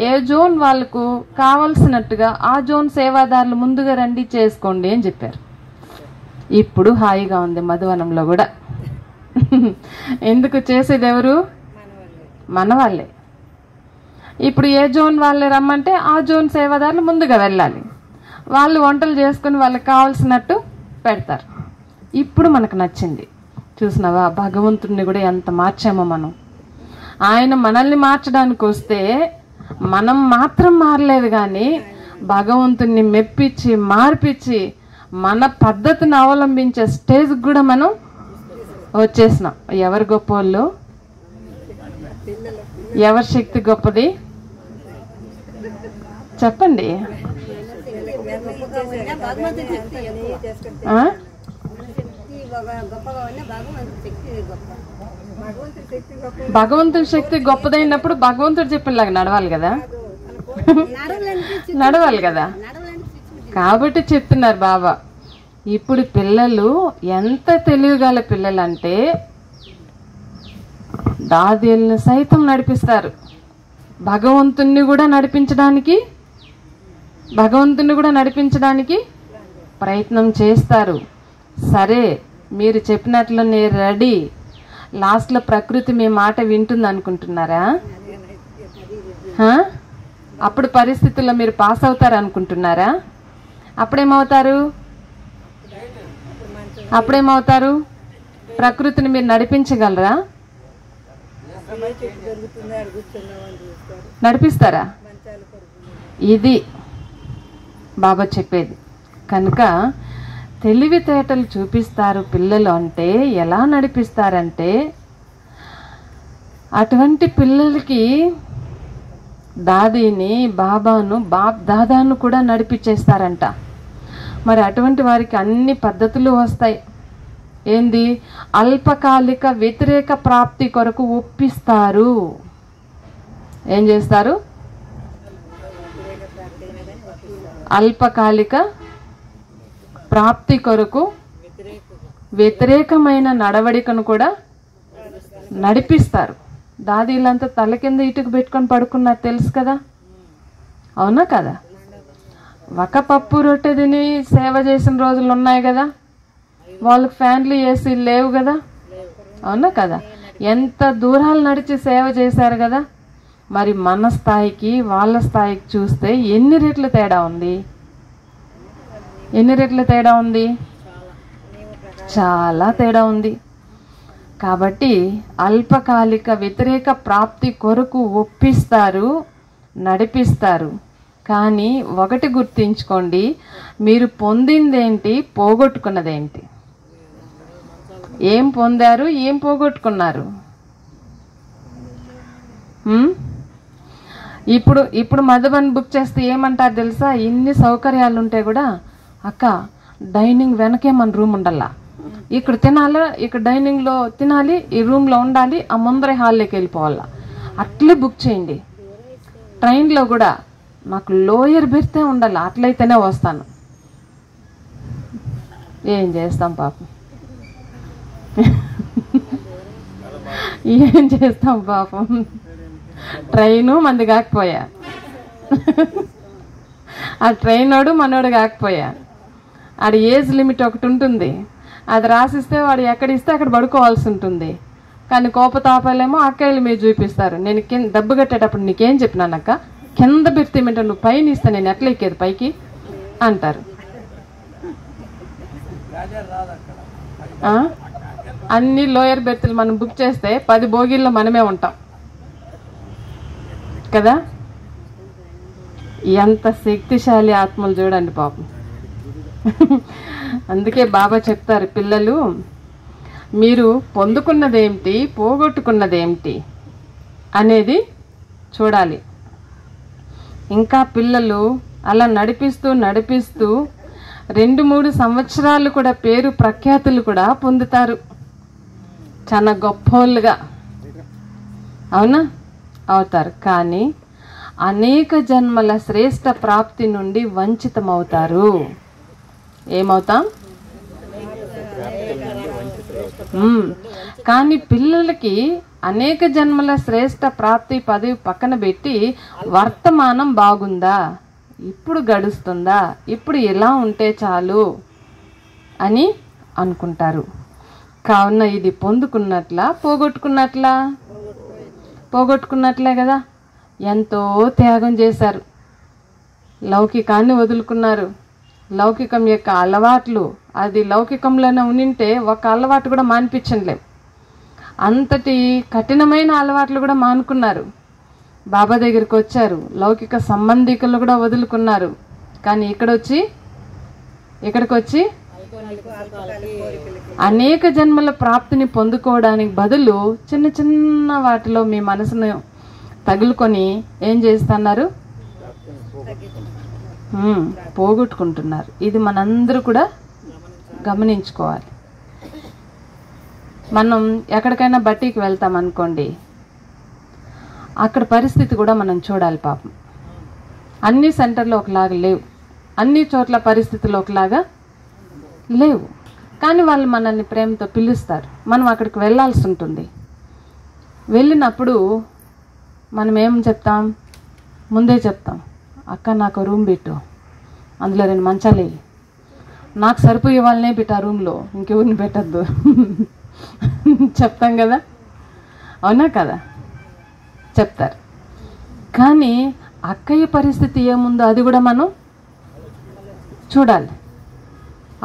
S1: ఏ జోన్ వాళ్ళకు కావలసినట్టుగా ఆ జోన్ సేవాదారులు ముందుగా రండి చేసుకోండి అని చెప్పారు. ఇప్పుడు హాయిగా ఉంది మధువనంలో కూడా. ఎందుకు చేసేది ఎవరు? మన వాళ్ళే. ఇప్పుడు ఏ జోన్ వాళ్ళే రమ్మంటే ఆ జోన్ సేవాదారులు ముందుగా వెళ్ళాలి, వాళ్ళు వంటలు చేసుకుని వాళ్ళకి కావాల్సినట్టు పెడతారు. ఇప్పుడు మనకు నచ్చింది. చూసినావా భగవంతుడిని కూడా ఎంత మార్చామో మనం. ఆయన మనల్ని మార్చడానికి వస్తే మనం మాత్రం మారలేదు, కానీ భగవంతుని మెప్పించి మార్పించి మన పద్ధతిని అవలంబించే స్టేజ్కి కూడా మనం వచ్చేసినాం. ఎవరు గొప్పోళ్ళు? ఎవరి శక్తి గొప్పది చెప్పండి. భగవంతుడి శక్తి గొప్పదైనప్పుడు భగవంతుడు చెప్పినలాగా నడవాలి కదా, నడవాలి కదా. కాబట్టి చెప్తున్నారు బాబా, ఇప్పుడు పిల్లలు ఎంత తెలివిగల పిల్లలు అంటే దాదీలను సైతం నడిపిస్తారు. భగవంతుణ్ణి కూడా నడిపించడానికి ప్రయత్నం చేస్తారు. సరే మీరు చెప్పినట్లు నేను రెడీ, లాస్ట్లో ప్రకృతి మీ మాట వింటుంది అనుకుంటున్నారా? అప్పుడు పరిస్థితుల్లో మీరు పాస్ అవుతారు అనుకుంటున్నారా? అప్పుడేమవుతారు? ప్రకృతిని మీరు నడిపించగలరా? నడిపిస్తారా? ఇది బాబా చెప్పేది. కనుక తెలివితేటలు చూపిస్తారు పిల్లలు అంటే ఎలా నడిపిస్తారంటే, అటువంటి పిల్లలకి దాదీని బాబాను దాదాను కూడా నడిపించేస్తారంట. మరి అటువంటి వారికి అన్ని పద్ధతులు వస్తాయి. ఏంది? అల్పకాలిక వ్యతిరేక ప్రాప్తి కొరకు ఒప్పిస్తారు. ఏం చేస్తారు? అల్పకాలిక ప్రాప్తి కొరకు వ్యతిరేకమైన నడవడికను కూడా నడిపిస్తారు. దాదీలంతా తల కింద ఇటుకు పెట్టుకొని పడుకున్నారు తెలుసు కదా, అవునా కదా? ఒక పప్పు రొట్టె తిని సేవ చేసిన రోజులు ఉన్నాయి కదా, వాళ్ళకి ఫ్యాన్లు ఏసీ లేవు కదా, అవునా కదా? ఎంత దూరాలు నడిచి సేవ చేశారు కదా. మరి మన స్థాయికి వాళ్ళ స్థాయికి చూస్తే ఎన్ని రెట్ల తేడా ఉంది, ఎన్ని రెట్ల తేడా ఉంది, చాలా తేడా ఉంది. కాబట్టి అల్పకాలిక వ్యతిరేక ప్రాప్తి కొరకు ఒప్పిస్తారు, నడిపిస్తారు. కానీ ఒకటి గుర్తించుకోండి, మీరు పొందిందేంటి, పోగొట్టుకున్నదేంటి? ఏం పొందారు, ఏం పోగొట్టుకున్నారు? ఇప్పుడు మధుబన్ బుక్ చేస్తే ఏమంటారు తెలుసా? ఇన్ని సౌకర్యాలు ఉంటే కూడా అక్క డైనింగ్ వెనకే మన రూమ్ ఉండాలా, ఇక్కడ తినాలా, ఇక్కడ డైనింగ్లో తినాలి, ఈ రూమ్లో ఉండాలి, ఆ ముందరే హాల్లోకి వెళ్ళిపోవాలా, అట్లే బుక్ చేయండి. ట్రైన్లో కూడా నాకు లోయర్ బెర్తే ఉండాలి, అట్లయితేనే వస్తాను. ఏం చేస్తాం పాపం, ఏం చేస్తాం పాపం. ట్రైను మంది కాకపోయా, ఆ ట్రైనోడు మనోడు కాకపోయా. ఆడ ఏజ్ లిమిట్ ఒకటి ఉంటుంది, అది రాసిస్తే వాడు ఎక్కడ ఇస్తే అక్కడ పడుకోవాల్సి ఉంటుంది. కానీ కోపతాపాలేమో అక్కయ్యల మీద చూపిస్తారు. నేను కింద డబ్బు కట్టేటప్పుడు నీకేం చెప్పినానక్క, కింద పెడితేమంటే నువ్వు పైన ఇస్తే నేను ఎట్లా ఎక్కేది పైకి అంటారు. అన్ని లోయర్ బెర్తులు మనం బుక్ చేస్తే 10 బోగీల్లో మనమే ఉంటాం కదా. ఎంత శక్తిశాలి ఆత్మలు చూడండి పాపం. అందుకే బాబా చెప్తారు, పిల్లలు మీరు పొందుకున్నదేమిటి, పోగొట్టుకున్నదేమిటి అనేది చూడాలి. ఇంకా పిల్లలు అలా నడిపిస్తూ నడిపిస్తూ 2-3 సంవత్సరాలు కూడా పేరు ప్రఖ్యాతులు కూడా పొందుతారు, చాలా గొప్పోళ్ళుగా, అవునా, అవుతారు. కానీ అనేక జన్మల శ్రేష్ట ప్రాప్తి నుండి వంచితమవుతారు. ఏమవుతాం? కానీ పిల్లలకి అనేక జన్మల శ్రేష్ట ప్రాప్తి పదవి పక్కన పెట్టి వర్తమానం బాగుందా, ఇప్పుడు గడుస్తుందా, ఇప్పుడు ఎలా ఉంటే చాలు అని అనుకుంటారు. కావున ఇది పొందుకున్నట్లా పోగొట్టుకున్నట్లా? పోగొట్టుకున్నట్లే కదా. ఎంతో త్యాగం చేశారు, లౌకికాన్ని వదులుకున్నారు. లౌకికం యొక్క అలవాట్లు, అది లౌకికంలోనే ఉనింటే ఒక అలవాటు కూడా మానిపించలేం. అంతటి కఠినమైన అలవాట్లు కూడా మానుకున్నారు. బాబా దగ్గరికి వచ్చారు, లౌకిక సంబంధికులు కూడా వదులుకున్నారు. కానీ ఇక్కడికి వచ్చి అనేక జన్మల ప్రాప్తిని పొందుకోవడానికి బదులు చిన్న చిన్న వాటిలో మీ మనసును తగులుకొని ఏం చేస్తున్నారు? పోగొట్టుకుంటున్నారు. ఇది మనందరూ కూడా గమనించుకోవాలి. మనం ఎక్కడికైనా బట్టీకి వెళ్తాం అనుకోండి, అక్కడ పరిస్థితి కూడా మనం చూడాలి పాపం. అన్ని సెంటర్లు ఒకలాగా లేవు, అన్ని చోట్ల పరిస్థితులు ఒకలాగా లేవు. కానీ వాళ్ళు మనల్ని ప్రేమతో పిలుస్తారు, మనం అక్కడికి వెళ్ళాల్సి ఉంటుంది. వెళ్ళినప్పుడు మనం ఏం చెప్తాం? ముందే చెప్తాం, అక్క నాకు రూమ్ పెట్టు, అందులో 2 మంచాలు వేయి, నాకు సరిపోయే వాళ్ళనే పెట్టు ఆ రూమ్లో, ఇంకెవరిని పెట్టద్దు చెప్తాం కదా, అవునా కదా? చెప్తారు. కానీ అక్కయ్య పరిస్థితి ఏముందో అది కూడా మనం చూడాలి.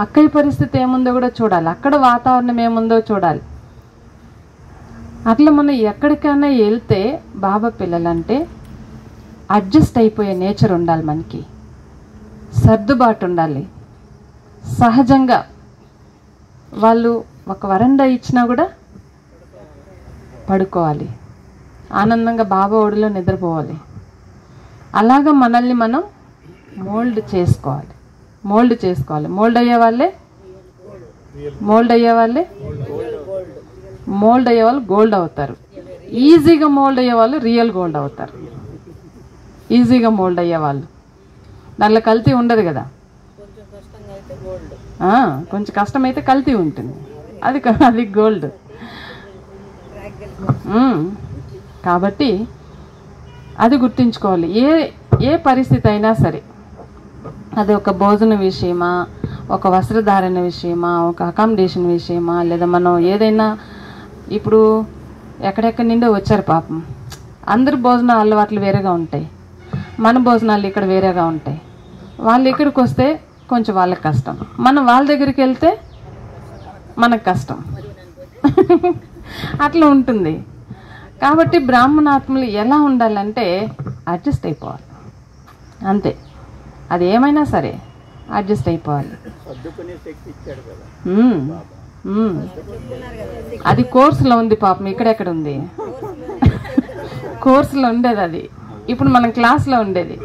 S1: అక్కయ్య పరిస్థితి ఏముందో కూడా చూడాలి, అక్కడ వాతావరణం ఏముందో చూడాలి. అట్లా మనం ఎక్కడికైనా వెళ్తే బాబా పిల్లలంటే అడ్జస్ట్ అయిపోయే నేచర్ ఉండాలి, మనకి సర్దుబాటు ఉండాలి. సహజంగా వాళ్ళు ఒక వరండా ఇచ్చినా కూడా పడుకోవాలి, ఆనందంగా బాబా ఒడిలో నిద్రపోవాలి. అలాగా మనల్ని మనం మోల్డ్ చేసుకోవాలి. మోల్డ్ అయ్యే వాళ్ళు గోల్డ్ అవుతారు. ఈజీగా మోల్డ్ అయ్యే వాళ్ళు రియల్ గోల్డ్ అవుతారు. ఈజీగా మోల్డ్ అయ్యే వాళ్ళు, దాంట్లో కల్తీ ఉండదు కదా. కొంచెం కష్టమైతే కల్తీ ఉంటుంది, అది గోల్డ్. కాబట్టి అది గుర్తుంచుకోవాలి. ఏ పరిస్థితి అయినా సరే, అది ఒక భోజన విషయమా, ఒక వస్త్రధారణ విషయమా, ఒక అకామిడేషన్ విషయమా, లేదా మనం ఏదైనా ఇప్పుడు ఎక్కడెక్కడి నుండో వచ్చారు పాపం, అందరు భోజన అలవాట్లు వేరేగా ఉంటాయి, మన భోజనాలు ఇక్కడ వేరేగా ఉంటాయి. వాళ్ళు ఇక్కడికి వస్తే కొంచెం వాళ్ళకి కష్టం, మనం వాళ్ళ దగ్గరికి వెళ్తే మనకు కష్టం. అట్లా ఉంటుంది. కాబట్టి బ్రాహ్మణాత్మలు ఎలా ఉండాలంటే అడ్జస్ట్ అయిపోవాలి అంతే. అది ఏమైనా సరే అడ్జస్ట్ అయిపోవాలి. అది కోర్సులో ఉంది పాపం, ఇక్కడెక్కడ ఉంది? కోర్సులో ఉండేది అది, ఇప్పుడు మనం క్లాస్లో ఉండేది.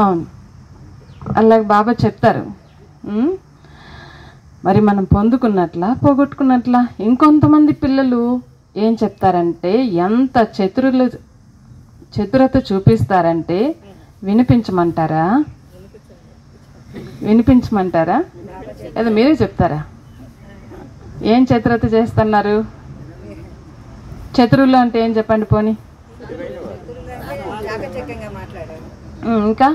S1: అవును, అలాగే బాబా చెప్తారు. మరి మనం పొందుకున్నట్లా పోగొట్టుకున్నట్లా? ఇంకొంతమంది పిల్లలు ఏం చెప్తారంటే ఎంత చతురత చూపిస్తారంటే వినిపించమంటారా లేదా మీరే చెప్తారా? ఏం చతురత చేస్తున్నారు? చతురులు అంటే ఏం చెప్పండి పోనీ. ఇంకా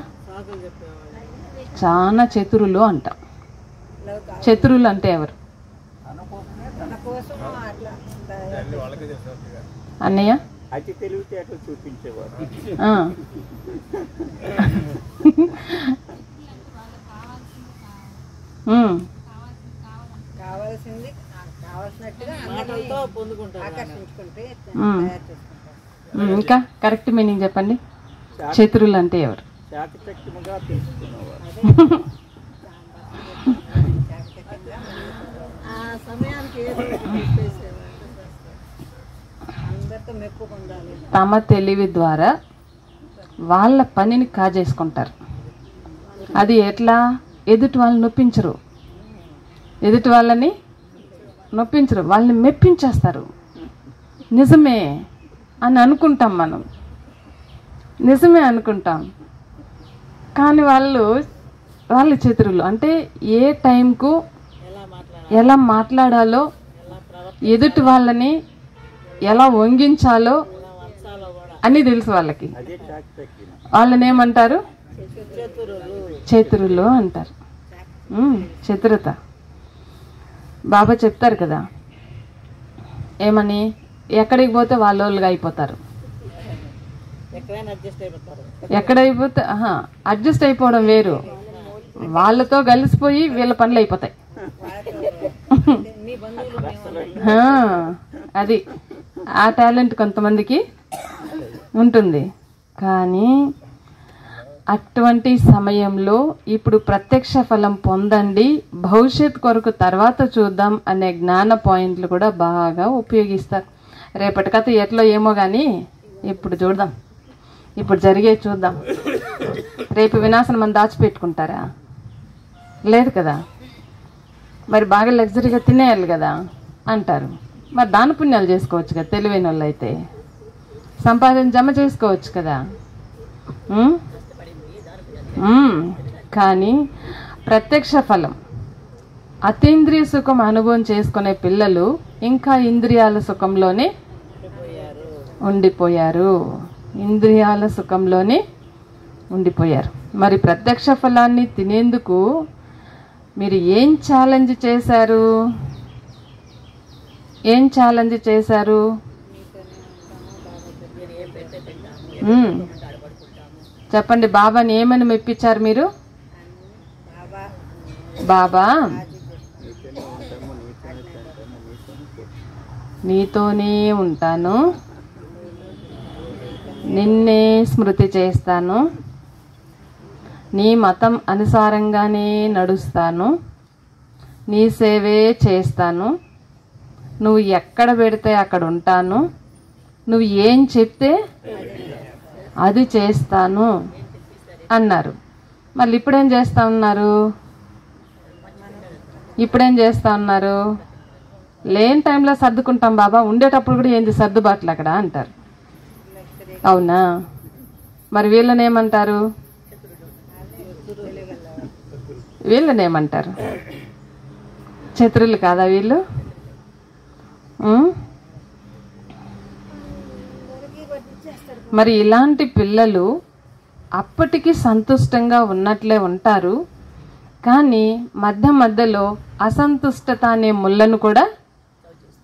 S1: చాలా చతురులు అంట. చతురులు అంటే ఎవరు అన్నయ్య? ఇంకా కరెక్ట్ మీనింగ్ చెప్పండి. చతురులు అంటే ఎవరు? తమ తెలివి ద్వారా వాళ్ళ పనిని కాజేసుకుంటారు. అది ఎట్లా? ఎదుటి వాళ్ళని నొప్పించరు, వాళ్ళని మెప్పించేస్తారు. నిజమే అని అనుకుంటాం, మనం నిజమే అనుకుంటాం, కానీ వాళ్ళ చతురులు అంటే ఏ టైంకు ఎలా మాట్లాడాలో, ఎదుటి వాళ్ళని ఎలా వంగించాలో అని తెలుసు వాళ్ళకి. వాళ్ళని ఏమంటారు? చతురులు అంటారు. చతురత. బాబా చెప్తారు కదా ఏమని, ఎక్కడికి పోతే వాళ్ళోళ్ళుగా అయిపోతారు. ఎక్కడైపోతే అడ్జస్ట్ అయిపోవడం వేరు, వాళ్ళతో కలిసిపోయి వీళ్ళ పనులు అయిపోతాయి. అది ఆ టాలెంట్ కొంతమందికి ఉంటుంది. కానీ అటువంటి సమయంలో ఇప్పుడు ప్రత్యక్ష ఫలం పొందండి, భవిష్యత్ కొరకు తర్వాత చూద్దాం అనే జ్ఞాన పాయింట్లు కూడా బాగా ఉపయోగిస్తారు. రేపటి కథ ఎట్లో ఏమో కానీ ఇప్పుడు చూద్దాం, ఇప్పుడు జరిగే చూద్దాం. రేపు వినాశనం మనం దాచిపెట్టుకుంటారా? లేదు కదా. మరి బాగా లగ్జరీగా తినేయాలి కదా అంటారు. మరి దాన పుణ్యాలు చేసుకోవచ్చు కదా, తెలివైన వాళ్ళు అయితే సంపాదన జమ చేసుకోవచ్చు కదా. కానీ ప్రత్యక్ష ఫలం, అతీంద్రియ సుఖం అనుభవం చేసుకునే పిల్లలు ఇంకా ఇంద్రియాల సుఖంలోనే ఉండిపోయారు. మరి ప్రత్యక్ష ఫలాన్ని తినేందుకు మీరు ఏం ఛాలెంజ్ చేశారు? చెప్పండి. బాబాని ఏమని మెప్పించారు మీరు? బాబా నీతోనే ఉంటాను, నిన్నే స్మృతి చేస్తాను, నీ మతం అనుసారంగానే నడుస్తాను, నీ సేవే చేస్తాను, నువ్వు ఎక్కడ పెడితే అక్కడ ఉంటాను, నువ్వు ఏం చెప్తే అది చేస్తాను అన్నారు. మళ్ళీ ఇప్పుడేం చేస్తా ఉన్నారు? లేని టైంలో సర్దుకుంటాం బాబా, ఉండేటప్పుడు కూడా ఏంది సర్దుబాట్లు అక్కడ అంటారు. అవునా? మరి వీళ్ళనేమంటారు? వీళ్ళనేమంటారు? శత్రువులు కాదా వీళ్ళు? మరి ఇలాంటి పిల్లలు అప్పటికి సంతుష్టంగా ఉన్నట్లే ఉంటారు, కానీ మధ్య మధ్యలో అసంతుష్టత అనే ముళ్ళను కూడా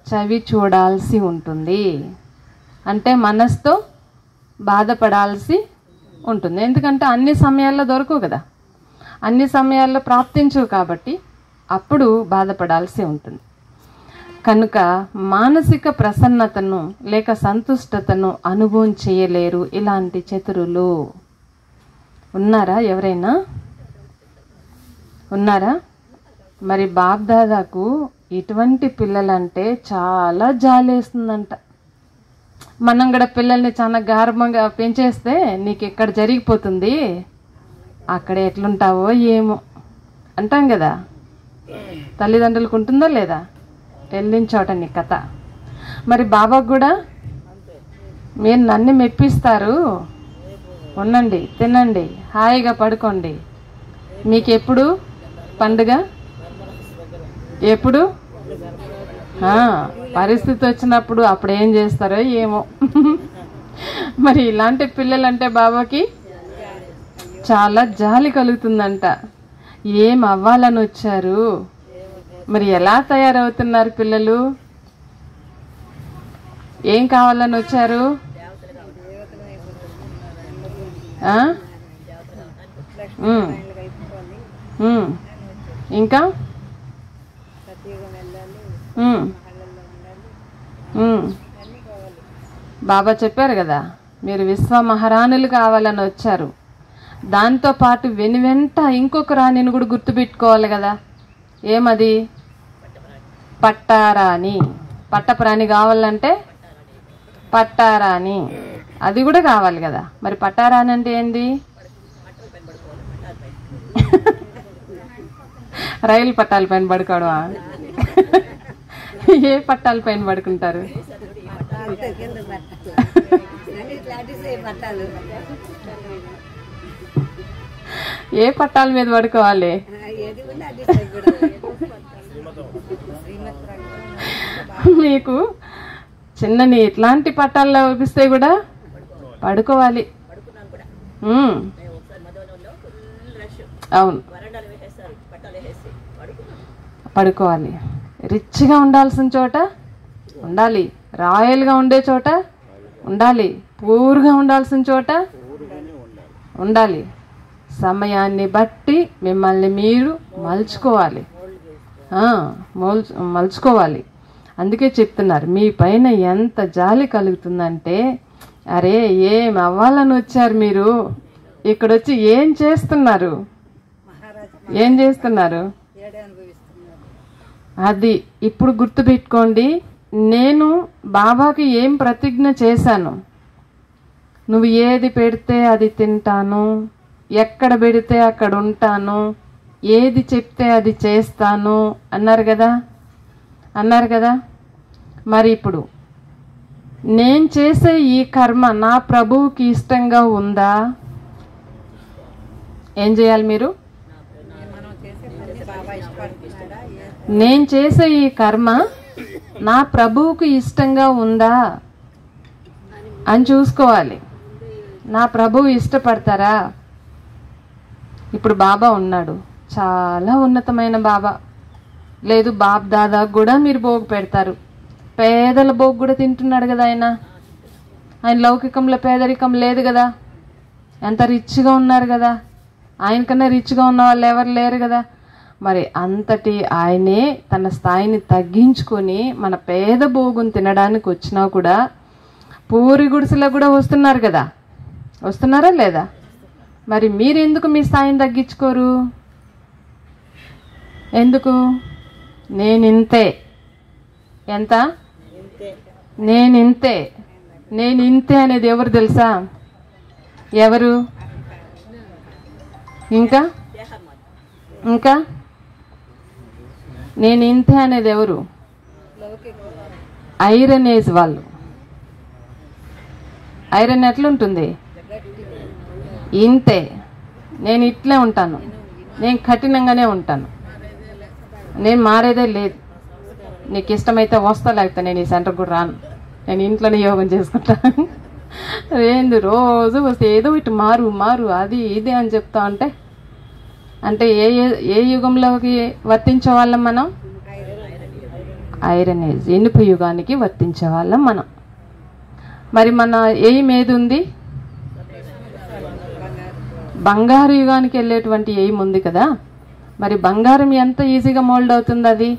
S1: చవి చూడాల్సి ఉంటుంది. అంటే మనసుతో బాధపడాల్సి ఉంటుంది. ఎందుకంటే అన్ని సమయాల్లో దొరకవు కదా, అన్ని సమయాల్లో ప్రాప్తించవు, కాబట్టి అప్పుడు బాధపడాల్సి ఉంటుంది. కనుక మానసిక ప్రసన్నతను లేక సంతుష్టతను అనుభవం చేయలేరు ఇలాంటి చతురులు. ఉన్నారా? ఎవరైనా ఉన్నారా? మరి బాబ్దాదాకు ఇటువంటి పిల్లలంటే చాలా జాలేస్తుందంట. మనం కూడా పిల్లల్ని చాలా గార్భంగా పెంచేస్తే నీకు ఎక్కడ జరిగిపోతుంది, అక్కడ ఎట్లుంటావో ఏమో అంటాం కదా. తల్లిదండ్రులకు ఉంటుందా లేదా? వెళ్ళిన చోట నీ కథ. మరి బాబాకు కూడా మీరు నన్ను మెప్పిస్తారు, ఉండండి, తినండి, హాయిగా పడుకోండి, మీకు ఎప్పుడు పండుగ, ఎప్పుడు పరిస్థితి వచ్చినప్పుడు అప్పుడు ఏం చేస్తారో ఏమో. మరి ఇలాంటి పిల్లలంటే బాబాకి చాలా జాలి కలుగుతుందంట. ఏం అవ్వాలని వచ్చారు, మరి ఎలా తయారవుతున్నారు పిల్లలు? ఏం కావాలని వచ్చారు? ఇంకా బాబా చెప్పారు కదా, మీరు విశ్వ మహారాణులు కావాలని వచ్చారు. దాంతో పాటు వెనువెంట ఇంకొక రాణిని కూడా గుర్తుపెట్టుకోవాలి కదా. ఏమది? పట్టారాణి. పట్టప్రాణి కావాలంటే పట్టారాణి, అది కూడా కావాలి కదా. మరి పట్టారాణి అంటే ఏంది? రైలు పట్టాల పైన పడుకోవడమా? ఏ పట్టాల పైన పడుకుంటారు? ఏ పట్టాల మీద పడుకోవాలి? మీకు చిన్నని ఇట్లాంటి పట్టాల్లో చూపిస్తే కూడా పడుకోవాలి. అవును, పడుకోవాలి. రిచ్గా ఉండాల్సిన చోట ఉండాలి, రాయల్గా ఉండే చోట ఉండాలి, పూర్గా ఉండాల్సిన చోట ఉండాలి. సమయాన్ని బట్టి మిమ్మల్ని మీరు మలుచుకోవాలి, మలుచుకోవాలి. అందుకే చెప్తున్నారు, మీ పైన ఎంత జాలి కలుగుతుందంటే, అరే ఏం అవ్వాలని వచ్చారు మీరు, ఇక్కడొచ్చి ఏం చేస్తున్నారు, ఏం చేస్తున్నారు? అది ఇప్పుడు గుర్తుపెట్టుకోండి. నేను బాబాకి ఏం ప్రతిజ్ఞ చేశాను, నువ్వు ఏది పెడితే అది తింటాను, ఎక్కడ పెడితే అక్కడ ఉంటాను, ఏది చెప్తే అది చేస్తాను అన్నారు కదా, అన్నారు కదా. మరి ఇప్పుడు నేను చేసే ఈ కర్మ నా ప్రభువుకి ఇష్టంగా ఉందా? ఏం చేయాలి మీరు? నేను చేసే ఈ కర్మ నా ప్రభువుకు ఇష్టంగా ఉందా అని చూసుకోవాలి. నా ప్రభువు ఇష్టపడతారా? ఇప్పుడు బాబా ఉన్నాడు, చాలా ఉన్నతమైన బాబా. లేదు బాబ్ దాదా కూడా మీరు భోగు పెడతారు, పేదల భోగు కూడా తింటున్నాడు కదా ఆయన. ఆయన లౌకికంలో పేదరికం లేదు కదా, ఎంత రిచ్గా ఉన్నారు కదా. ఆయనకన్నా రిచ్గా ఉన్న వాళ్ళు ఎవరు లేరు కదా. మరి అంతటి ఆయనే తన స్థాయిని తగ్గించుకొని మన పేద భోగుని తినడానికి వచ్చినా కూడా పూరి గుడిసెలో కూడా వస్తున్నారు కదా, వస్తున్నారా లేదా? మరి మీరు ఎందుకు మీ స్థాయిని తగ్గించుకోరు? ఎందుకు? నేనింతే. ఎంత? నేనింతే. నేనింతే అనేది ఎవరు తెలుసా? ఎవరు? ఇంకా ఇంకా నేనింతే అనేది ఎవరు? ఐరన్ ఏజ్ వాళ్ళు. ఐరన్ ఎట్లుంటుంది? ఇంతే. నేను ఇట్లే ఉంటాను, నేను కఠినంగానే ఉంటాను, నేను మారేదే లేదు. నీకు ఇష్టమైతే వస్తా, లేకపోతే నేను ఈ సెంటర్కి కూడా రాను, నేను ఇంట్లోనే యోగం చేసుకుంటాను. ఏంది రోజు వస్తే ఏదో ఇటు మారు అది ఇది అని చెప్తా అంటే ఏ యుగంలోకి వర్తించే వాళ్ళం మనం? ఐరన్ ఏజ్, ఇనుప యుగానికి వర్తించే వాళ్ళం మనం. మరి మన ఎయిమ్ ఏది ఉంది? బంగారు యుగానికి వెళ్ళేటువంటి ఎయిమ్ ఉంది కదా. మరి బంగారం ఎంత ఈజీగా మోల్డ్ అవుతుంది? అది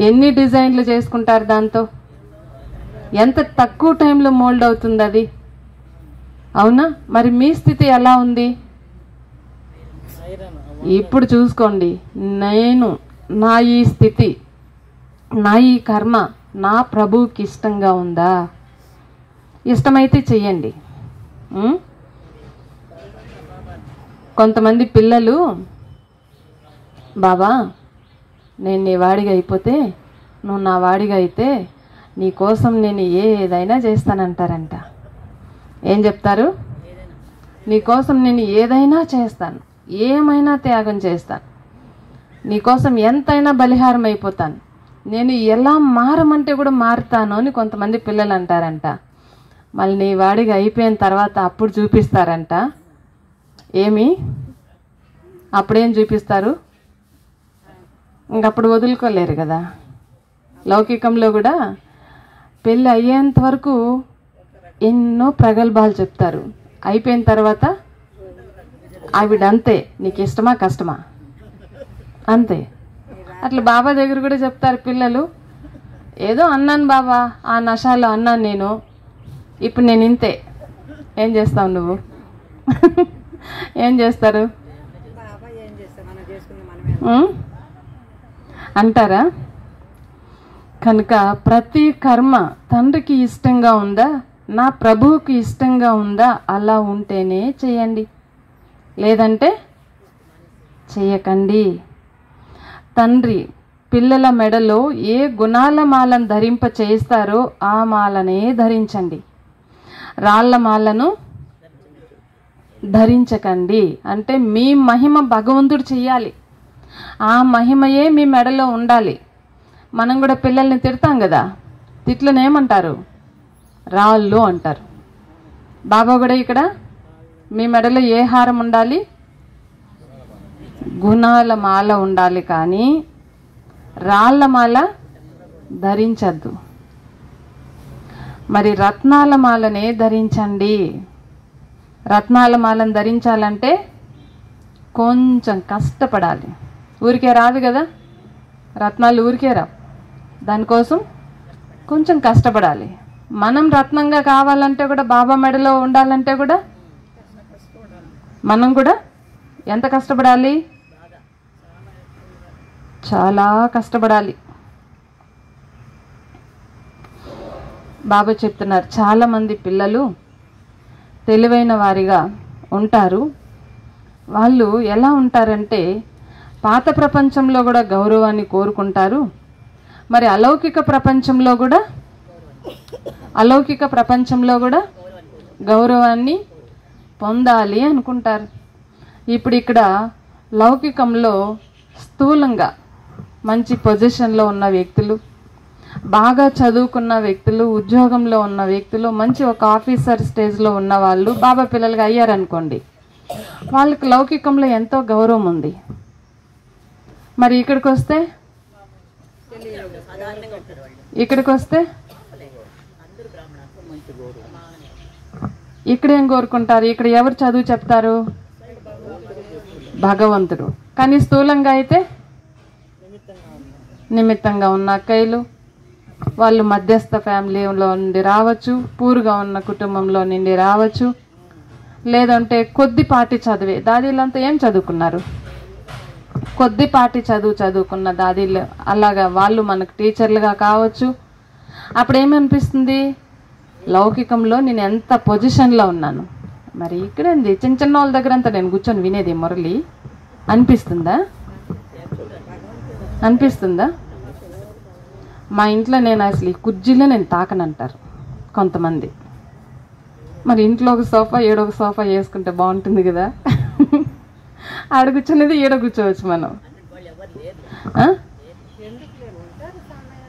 S1: ఎన్ని డిజైన్లు చేసుకుంటారు దాంతో? ఎంత తక్కువ టైంలో మోల్డ్ అవుతుంది అది, అవునా? మరి మీ స్థితి ఎలా ఉంది ఇప్పుడు చూసుకోండి. నా ఈ స్థితి, నా ఈ కర్మ నా ప్రభువుకి ఇష్టంగా ఉందా? ఇష్టమైతే చెయ్యండి. కొంతమంది పిల్లలు, బాబా నేను నీ వాడిగా అయిపోతే, నువ్వు నా వాడిగా అయితే నీ కోసం నేను ఏదైనా చేస్తానంటారంట. ఏం చెప్తారు? నీ కోసం నేను ఏదైనా చేస్తాను, ఏమైనా త్యాగం చేస్తాను, నీకోసం ఎంతైనా బలిహారం అయిపోతాను, నేను ఎలా మారమంటే కూడా మారుతాను అని కొంతమంది పిల్లలు అంటారంట. మళ్ళీ నీ వాడిగా అయిపోయిన తర్వాత అప్పుడు చూపిస్తారంట. ఏమి? అప్పుడేం చూపిస్తారు? ఇంకప్పుడు వదులుకోలేరు కదా. లౌకికంలో కూడా పెళ్ళి అయ్యేంత వరకు ఎన్నో ప్రగల్భాలు చెప్తారు, అయిపోయిన తర్వాత ఆవిడ అంతే, నీకు ఇష్టమా కష్టమా అంతే. అట్లా బాబా దగ్గర కూడా చెప్తారు పిల్లలు, ఏదో అన్నాను బాబా, ఆ నశాలో అన్నాను నేను, ఇప్పుడు నేను ఇంతే. ఏం చేస్తావు నువ్వు? ఏం చేస్తారు అంటారా? కనుక ప్రతి కర్మ తండ్రికి ఇష్టంగా ఉందా, నా ప్రభువుకి ఇష్టంగా ఉందా, అలా ఉంటేనే చేయండి, లేదంటే చేయకండి. తండ్రి పిల్లల మెడలో ఏ గుణాల మాలను ధరింప చేస్తారో ఆ మాలనే ధరించండి, రాళ్ల మాలను ధరించకండి. అంటే మీ మహిమ భగవంతుడు చెయ్యాలి, ఆ మహిమయే మీ మెడలో ఉండాలి. మనం కూడా పిల్లల్ని తిడతాం కదా, తిట్లను ఏమంటారు? రాళ్ళు అంటారు. బాబా కూడా ఇక్కడ మీ మెడలో ఏ హారం ఉండాలి? గుణాల మాల ఉండాలి, కానీ రాళ్ల మాల ధరించద్దు. మరి రత్నాల మాలనే ధరించండి. రత్నాల మాలను ధరించాలంటే కొంచెం కష్టపడాలి, ఊరికే రాదు కదా. రత్నాలు ఊరికే రావు, దానికోసం కొంచెం కష్టపడాలి. మనం రత్నంగా కావాలంటే కూడా, బాబా మెడలో ఉండాలంటే కూడా మనం కూడా ఎంత కష్టపడాలి? చాలా కష్టపడాలి. బాబా చెప్తున్నారు, చాలామంది పిల్లలు తెలివైన వారిగా ఉంటారు. వాళ్ళు ఎలా ఉంటారంటే పాత ప్రపంచంలో కూడా గౌరవాన్ని కోరుకుంటారు, మరి అలౌకిక ప్రపంచంలో కూడా గౌరవాన్ని పొందాలి అనుకుంటారు. ఇప్పుడు ఇక్కడ లౌకికంలో స్థూలంగా మంచి పొజిషన్లో ఉన్న వ్యక్తులు, బాగా చదువుకున్న వ్యక్తులు, ఉద్యోగంలో ఉన్న వ్యక్తులు, మంచి ఒక ఆఫీసర్ స్టేజ్లో ఉన్న వాళ్ళు బాబా పిల్లలుగా అయ్యారనుకోండి, వాళ్ళకి లౌకికంలో ఎంతో గౌరవం ఉంది. మరి ఇక్కడికి వస్తే ఇక్కడేం కోరుకుంటారు? ఇక్కడ ఎవరు చదువు చెప్తారు? భగవంతుడు. కానీ స్థూలంగా అయితే నిమిత్తంగా ఉన్న అక్కయ్యలు, వాళ్ళు మధ్యస్థ ఫ్యామిలీలో నుండి రావచ్చు, పూర్గా ఉన్న కుటుంబంలో నుండి రావచ్చు, లేదంటే కొద్దిపాటి చదివే దాదీలంతా ఏం చదువుకున్నారు? కొద్దిపాటి చదువుకున్న దాదీలు, అలాగా వాళ్ళు మనకు టీచర్లుగా కావచ్చు. అప్పుడు ఏమనిపిస్తుంది? లౌకికంలో నేను ఎంత పొజిషన్లో ఉన్నాను, మరి ఇక్కడేంది చిన్న చిన్న వాళ్ళ దగ్గర అంతా నేను కూర్చొని వినేది మురళి అనిపిస్తుందా? మా ఇంట్లో నేను అసలు ఈ కుర్చీలో నేను తాకనంటారు కొంతమంది. మరి ఇంట్లో ఒక సోఫా ఏడొక సోఫా వేసుకుంటే బాగుంటుంది కదా. ఆడ కూర్చునేది ఈడ కూర్చోవచ్చు మనం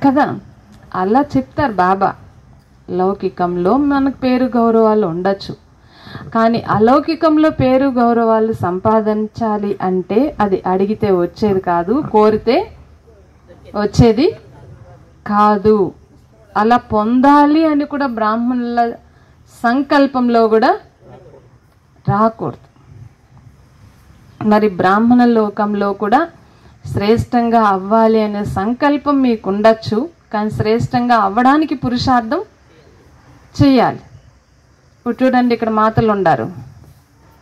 S1: కదా. అలా చెప్తారు బాబా. లౌకికంలో మనకు పేరు గౌరవాలు ఉండొచ్చు, కానీ అలౌకికంలో పేరు గౌరవాలు సంపాదించాలి అంటే అది అడిగితే వచ్చేది కాదు, కోరితే వచ్చేది కాదు. అలా పొందాలి అని కూడా బ్రాహ్మణుల సంకల్పంలో కూడా రాకూడదు. మరి బ్రాహ్మణ లోకంలో కూడా శ్రేష్టంగా అవ్వాలి అనే సంకల్పం మీకు ఉండొచ్చు, కానీ శ్రేష్టంగా అవ్వడానికి పురుషార్థం చెయ్యాలి. ఇప్పుడు చూడండి, ఇక్కడ మాతలు ఉండారు,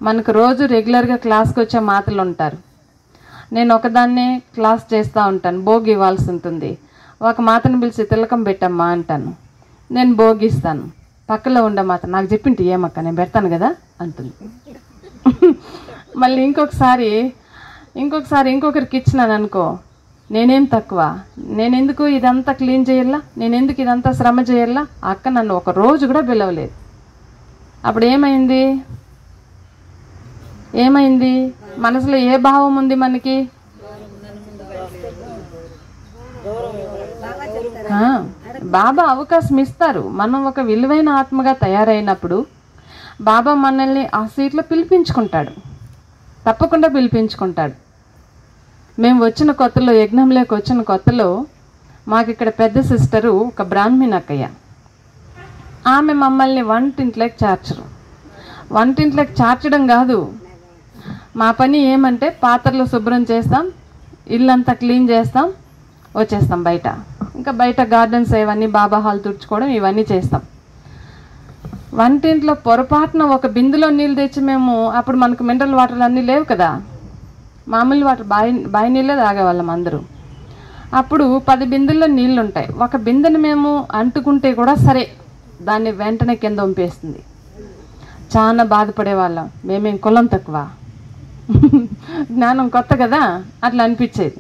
S1: మనకు రోజు రెగ్యులర్గా క్లాస్కి వచ్చే మాతలు ఉంటారు. నేను ఒకదాన్నే క్లాస్ చేస్తూ ఉంటాను, భోగి ఇవ్వాల్సి ఉంటుంది. ఒక మాతను పిలిచి తిలకం పెట్టమ్మా అంటాను, నేను భోగిస్తాను. పక్కలో ఉండే మాత నాకు చెప్పింటి ఏమక్క నేను పెడతాను కదా అంటుంది. మళ్ళీ ఇంకొకసారి ఇంకొకరికి ఇచ్చినాను అనుకో, నేనేం తక్కువ, నేనెందుకు ఇదంతా క్లీన్ చేయాలా, నేనెందుకు ఇదంతా శ్రమ చేయాలా, అక్క నన్ను ఒక రోజు కూడా పిలవలేదు. అప్పుడు ఏమైంది మనసులో ఏ భావం ఉంది మనకి? బాబా అవకాశం ఇస్తారు. మనం ఒక విలువైన ఆత్మగా తయారైనప్పుడు బాబా మనల్ని ఆ సీట్లో పిలిపించుకుంటాడు, తప్పకుండా పిలిపించుకుంటాడు. మేము వచ్చిన కొత్తలో, యజ్ఞంలోకి వచ్చిన కొత్తలో మాకు ఇక్కడ పెద్ద సిస్టరు ఒక బ్రాహ్మణ అక్కయ్య. ఆమె మమ్మల్ని వంటింట్లోకి చేర్చరు. వంటింట్లోకి చేర్చడం కాదు, మా పని ఏమంటే పాత్రలు శుభ్రం చేస్తాం, ఇల్లంతా క్లీన్ చేస్తాం, వచ్చేస్తాం బయట. ఇంకా బయట గార్డెన్స్ ఇవన్నీ బాబా హాల్ తుడుచుకోవడం ఇవన్నీ చేస్తాం. వంటింట్లో పొరపాటున ఒక బిందులో నీళ్ళు తెచ్చి మేము, అప్పుడు మనకు మినరల్ వాటర్లు అన్నీ లేవు కదా, మామూలు వాటర్ బావి నీళ్ళే తాగేవాళ్ళం అందరూ. అప్పుడు 10 బిందుల్లో నీళ్ళు ఉంటాయి. ఒక బిందెని మేము అంటుకుంటే కూడా సరే దాన్ని వెంటనే కింద వంపేస్తుంది. చాలా బాధపడేవాళ్ళం, మేమేం కులం తక్కువ, జ్ఞానం కొత్త కదా అట్లా అనిపించేది.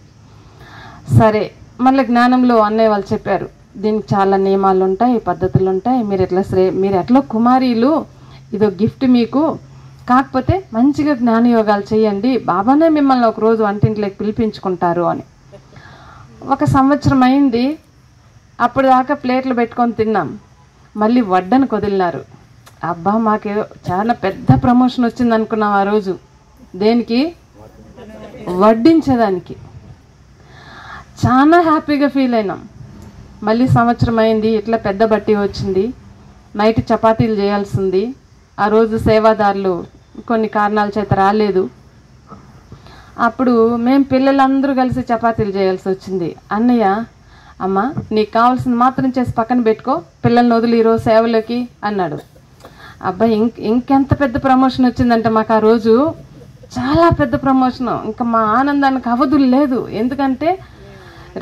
S1: సరే మళ్ళీ జ్ఞానంలో అన్నయ్య వాళ్ళు చెప్పారు, దీనికి చాలా నియమాలు ఉంటాయి, పద్ధతులు ఉంటాయి, మీరు ఎట్లా కుమారీలు, ఇదో గిఫ్ట్ మీకు, కాకపోతే మంచిగా జ్ఞానయోగాలు చేయండి, బాబానే మిమ్మల్ని ఒకరోజు వంటింట్లోకి పిలిపించుకుంటారు అని. 1 సంవత్సరం అయింది, అప్పుడు దాకా ప్లేట్లు పెట్టుకొని తిన్నాం. మళ్ళీ వడ్డను వదిలినారు. అబ్బా మాకు చాలా పెద్ద ప్రమోషన్ వచ్చింది అనుకున్నాం ఆ రోజు. దేనికి? వడ్డించేదానికి. చాలా హ్యాపీగా ఫీల్ అయినాం. మళ్ళీ సంవత్సరం అయింది, ఇట్లా పెద్ద బట్టి వచ్చింది, నైట్ చపాతీలు చేయాల్సింది. ఆ రోజు సేవాదారులు కొన్ని కారణాల చేత రాలేదు. అప్పుడు మేము పిల్లలందరూ కలిసి చపాతీలు చేయాల్సి వచ్చింది. అన్నయ్య, అమ్మ నీకు కావాల్సింది మాత్రం చేసి పక్కన పెట్టుకో, పిల్లల్ని వదిలి ఈరోజు సేవలోకి అన్నాడు. అబ్బాయి ఇంకెంత పెద్ద ప్రమోషన్ వచ్చిందంటే మాకు ఆ రోజు చాలా పెద్ద ప్రమోషన్. ఇంకా మా ఆనందానికి అవధులు లేదు. ఎందుకంటే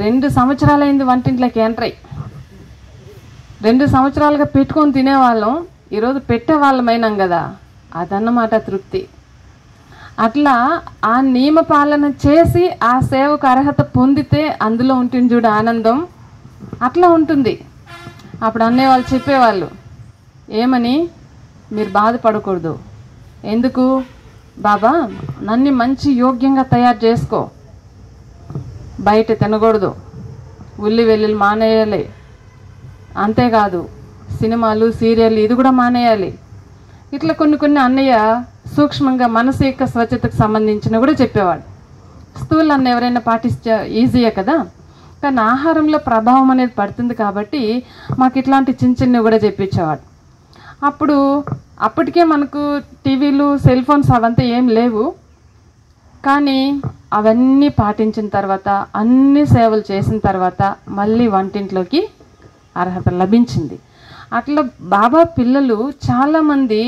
S1: 2 సంవత్సరాలైంది వంటింట్లోకి ఎంటర్ అయ్యి. 2 సంవత్సరాలుగా పెట్టుకొని తినేవాళ్ళం, ఈరోజు పెట్టేవాళ్ళమైనాం కదా, అదన్నమాట తృప్తి. అట్లా ఆ నియమ పాలన చేసి ఆ సేవకు అర్హత పొందితే అందులో ఉంటుంది చూడు ఆనందం, అట్లా ఉంటుంది. అప్పుడు అన్నయ్య చెప్పేవాళ్ళు ఏమని, మీరు బాధపడకూడదు. ఎందుకు? బాబా నన్ను మంచి యోగ్యంగా తయారు చేసుకో, బయట తినకూడదు, ఉల్లి వెల్లుల్లి మానేయాలి, అంతేకాదు సినిమాలు సీరియల్ ఇది కూడా మానేయాలి. ఇట్లా కొన్ని అన్నయ్య సూక్ష్మంగా మనసు యొక్క స్వచ్ఛతకు సంబంధించిన కూడా చెప్పేవాడు. స్థూలాన్ని ఎవరైనా పాటిస్తే ఈజీయే కదా, కానీ ఆహారంలో ప్రభావం అనేది పడుతుంది కాబట్టి మాకు ఇట్లాంటి చిన్నవి కూడా చెప్పించేవాడు. అప్పటికే మనకు టీవీలు, సెల్ ఫోన్స్ అవంతా ఏం లేవు, కానీ అవన్నీ పాటించిన తర్వాత, అన్ని సేవలు చేసిన తర్వాత మళ్ళీ వంటింట్లోకి అర్హత లభించింది. అట్లా బాబా పిల్లలు చాలామంది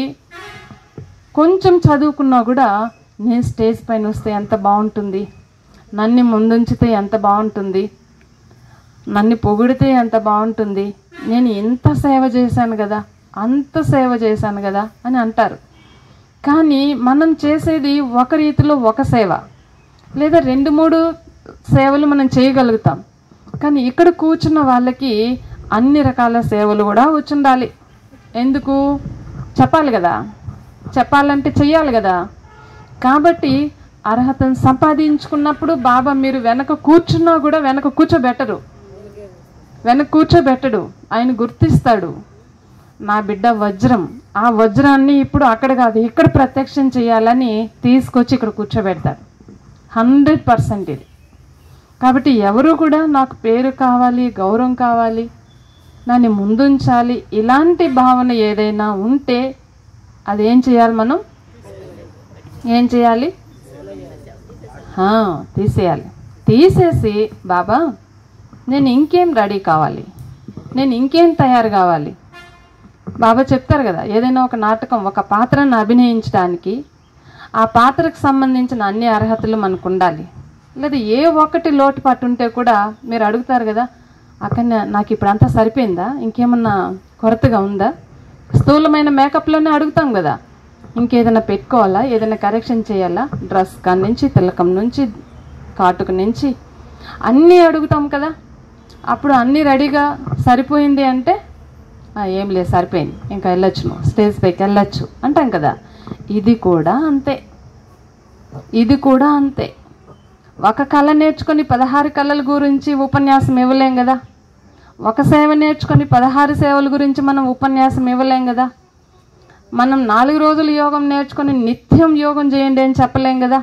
S1: కొంచెం చదువుకున్నా కూడా నేను స్టేజ్ పైన వస్తే ఎంత బాగుంటుంది, నన్ను ముందుంచితే ఎంత బాగుంటుంది, నన్ను పొగిడితే ఎంత బాగుంటుంది, నేను ఎంత సేవ చేశాను కదా, అంత సేవ చేశాను కదా అని అంటారు. కానీ మనం చేసేది ఒక రీతిలో ఒక సేవ, లేదా 2-3 సేవలు మనం చేయగలుగుతాం. కానీ ఇక్కడ కూర్చున్న వాళ్ళకి అన్ని రకాల సేవలు కూడా వచ్చుండాలి. ఎందుకు? చెప్పాలి కదా, చెప్పాలంటే చెయ్యాలి కదా. కాబట్టి అర్హతను సంపాదించుకున్నప్పుడు బాబా మీరు వెనక కూర్చున్నా కూడా వెనక కూర్చోబెట్టడు. ఆయన గుర్తిస్తాడు, నా బిడ్డ వజ్రం, ఆ వజ్రాన్ని ఇప్పుడు అక్కడ కాదు ఇక్కడ ప్రత్యక్షం చేయాలని తీసుకొచ్చి ఇక్కడ కూర్చోబెడతాడు. 100% ఇది. కాబట్టి ఎవరు కూడా నాకు పేరు కావాలి, గౌరవం కావాలి, నన్ను ముందుంచాలి, ఇలాంటి భావన ఏదైనా ఉంటే అదేం చేయాలి? మనం ఏం చేయాలి? తీసేయాలి. తీసేసి బాబా నేను ఇంకేం రెడీ కావాలి, నేను ఇంకేం తయారు కావాలి. బాబా చెప్తారు కదా, ఏదైనా ఒక నాటకం, ఒక పాత్రను అభినయించడానికి ఆ పాత్రకు సంబంధించిన అన్ని అర్హతలు మనకు ఉండాలి. లేదా ఏ ఒక్కటి లోటుపాటు ఉంటే కూడా మీరు అడుగుతారు కదా, అక్కడ నాకు ఇప్పుడు అంతా సరిపోయిందా, ఇంకేమన్నా కొరతగా ఉందా? స్థూలమైన మేకప్లోనే అడుగుతాం కదా, ఇంకేదైనా పెట్టుకోవాలా, ఏదైనా కరెక్షన్ చేయాలా, డ్రెస్ కాడి నుంచి తిలకం నుంచి కాటుక నుంచి అన్నీ అడుగుతాం కదా. అప్పుడు అన్నీ రెడీగా సరిపోయింది అంటే ఏం లేదు సరిపోయింది, ఇంకా వెళ్ళొచ్చు, నువ్వు స్టేజ్ పైకి వెళ్ళొచ్చు అంటాం కదా. ఇది కూడా అంతే. ఒక కళ నేర్చుకొని 16 కళల గురించి ఉపన్యాసం ఇవ్వలేం కదా. ఒక సేవ నేర్చుకొని 16 సేవల గురించి మనం ఉపన్యాసం ఇవ్వలేం కదా. మనం 4 రోజులు యోగం నేర్చుకొని నిత్యం యోగం చేయండి అని చెప్పలేం కదా.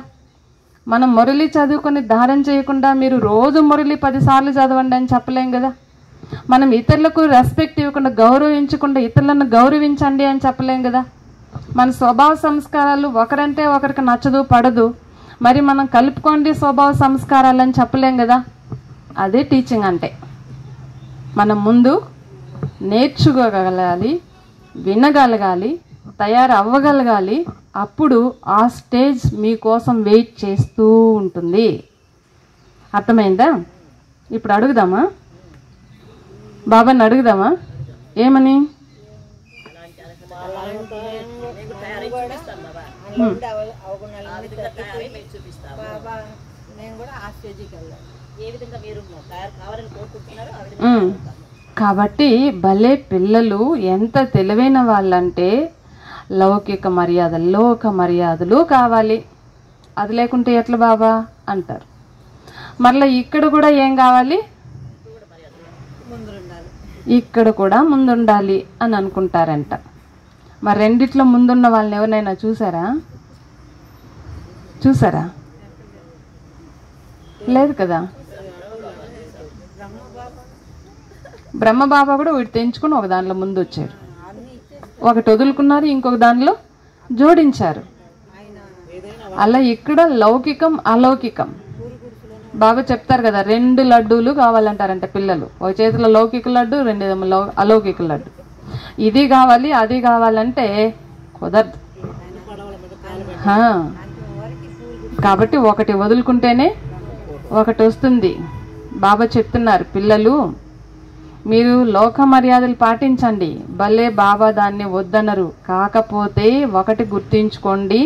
S1: మనం మురళి చదువుకొని ధారణ చేయకుండా మీరు రోజు మురళి 10 సార్లు చదవండి అని చెప్పలేం కదా. మనం ఇతరులకు రెస్పెక్ట్ ఇవ్వకుండా, గౌరవించకుండా ఇతరులను గౌరవించండి అని చెప్పలేం కదా. మన స్వభావ సంస్కారాలు ఒకరంటే ఒకరికి నచ్చదు, పడదు, మరి మనం కలుపుకోండి స్వభావ సంస్కారాలు అని చెప్పలేం కదా. అదే టీచింగ్ అంటే. మనం ముందు నేర్చుకోగలగాలి, వినగలగాలి, తయారు అవ్వగలగాలి. అప్పుడు ఆ స్టేజ్ మీకోసం వెయిట్ చేస్తూ ఉంటుంది. అర్థమైందా? ఇప్పుడు అడుగుదామా, బాబాని అడుగుదామా, ఏమని? కాబట్టి భలే పిల్లలు ఎంత తెలివైన వాళ్ళంటే లౌకిక మర్యాదలు, లోక మర్యాదలు కావాలి. అది లేకుంటే ఎట్లా బాబా అంటారు. మరలా ఇక్కడ కూడా ఏం కావాలి? ఇక్కడ కూడా ముందుండాలి అని అనుకుంటారంట. మరి రెండిట్లో ముందున్న వాళ్ళని ఎవరినైనా చూసారా? లేదు కదా. బ్రహ్మబాబా కూడా వీటి తెంచుకుని ఒక దానిలో ముందు వచ్చారు, ఒకటి వదులుకున్నారు, ఇంకొక దానిలో జోడించారు. అలా ఇక్కడ లౌకికం అలౌకికం. బాబా చెప్తారు కదా, 2 లడ్డూలు కావాలంటారంట పిల్లలు. ఒక చేతిలో లౌకిక లడ్డు, 2 అలౌకిక లడ్డు. ఇది కావాలి అది కావాలంటే కుదరదు. కాబట్టి ఒకటి వదులుకుంటేనే ఒకటి వస్తుంది. బాబా చెప్తున్నారు, పిల్లలు మీరు లోక మర్యాదలు పాటించండి, భలే బాబా దాన్ని వద్దనరు. కాకపోతే ఒకటి గుర్తించుకోండి,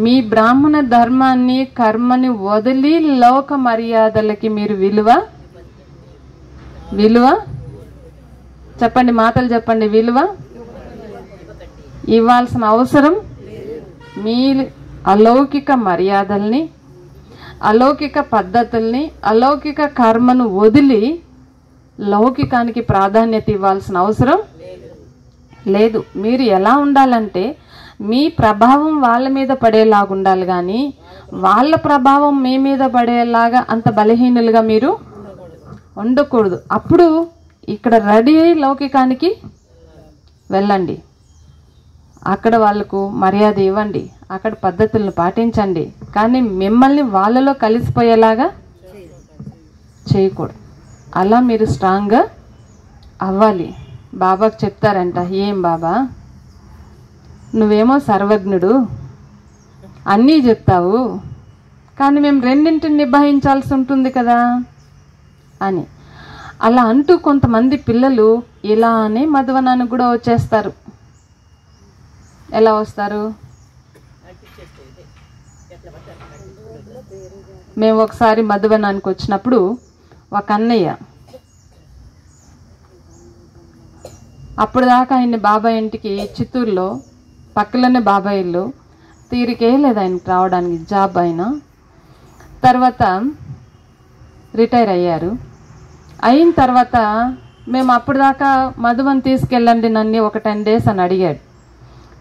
S1: మీ బ్రాహ్మణ ధర్మాన్ని కర్మని వదిలి లోక మర్యాదలకి మీరు విలువ చెప్పండి, మాటలు చెప్పండి, విలువ ఇవ్వాల్సిన అవసరం. మీ అలౌకిక మర్యాదల్ని, అలౌకిక పద్ధతుల్ని, అలౌకిక కర్మను వదిలి లౌకికానికి ప్రాధాన్యత ఇవ్వాల్సిన అవసరం లేదు. మీరు ఎలా ఉండాలంటే మీ ప్రభావం వాళ్ళ మీద పడేలాగా ఉండాలి, కానీ వాళ్ళ ప్రభావం మీ మీద పడేలాగా అంత బలహీనులుగా మీరు ఉండకూడదు. అప్పుడు ఇక్కడ రెడీ అయ్యి లౌకికానికి వెళ్ళండి, అక్కడ వాళ్ళకు మర్యాద ఇవ్వండి, అక్కడ పద్ధతులను పాటించండి, కానీ మిమ్మల్ని వాళ్ళలో కలిసిపోయేలాగా చేయకూడదు. అలా మీరు స్ట్రాంగ్గా అవ్వాలి. బాబాకు చెప్తారంట, ఏం బాబా నువ్వేమో సర్వజ్ఞుడు, అన్నీ చెప్తావు, కానీ మేము రెండింటిని నిభాయించాల్సి ఉంటుంది కదా అని. అలా అంటూ కొంతమంది పిల్లలు ఇలానే మధువనానికి కూడా వచ్చేస్తారు. ఎలా వస్తారు? మేము ఒకసారి మధువనానికి వచ్చినప్పుడు ఒక అన్నయ్య. అప్పుడు దాకా ఆయన్ని బాబాయ్ ఇంటికి చిత్తూరులో పక్కలోనే బాబాయ్ ఇల్లు, తీరికే లేదు ఆయనకి రావడానికి, జాబ్ అయినా. తర్వాత రిటైర్ అయ్యారు. అయిన తర్వాత మేము అప్పుడు దాకా మధువన్ తీసుకెళ్ళండి నన్ను ఒక 10 days అని అడిగాడు.